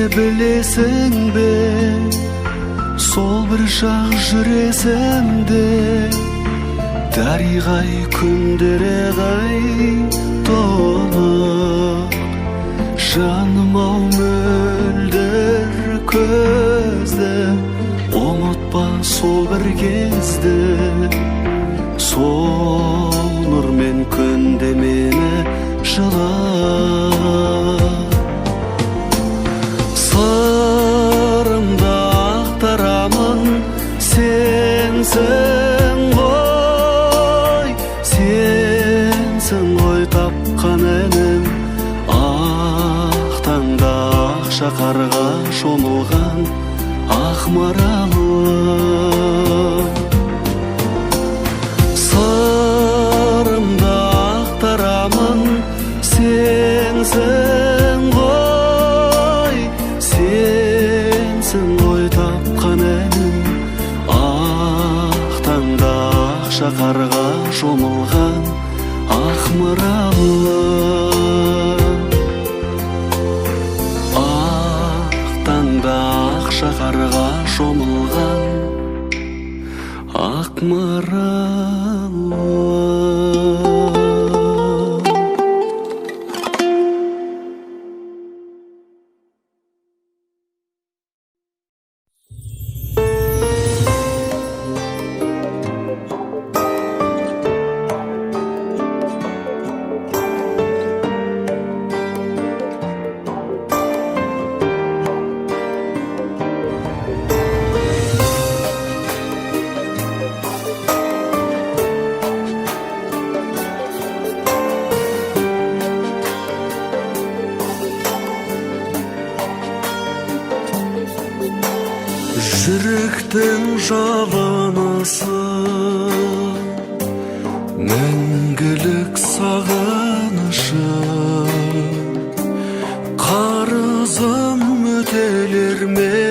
Білесің бе, сол бір шақ жүресімде. Дариғай күндерегай толық, жаным ау мөлдір көзді. Ұмытпа сол бір кезді, сол нұрмен күнде мені жыла. Сырымды ақтарамын, сенсің ғой, сенсің ғой тапқан әлім. Ақ таңда ақша қарға шомылған ақ маралым. Сырымды ақтарамын, шомылған ақ маралы, ақ таңда ақ шаһарға шомылған ақ маралы. Жүректің жалынысы, мәңгілік сағынышы, қарызым өтелер ме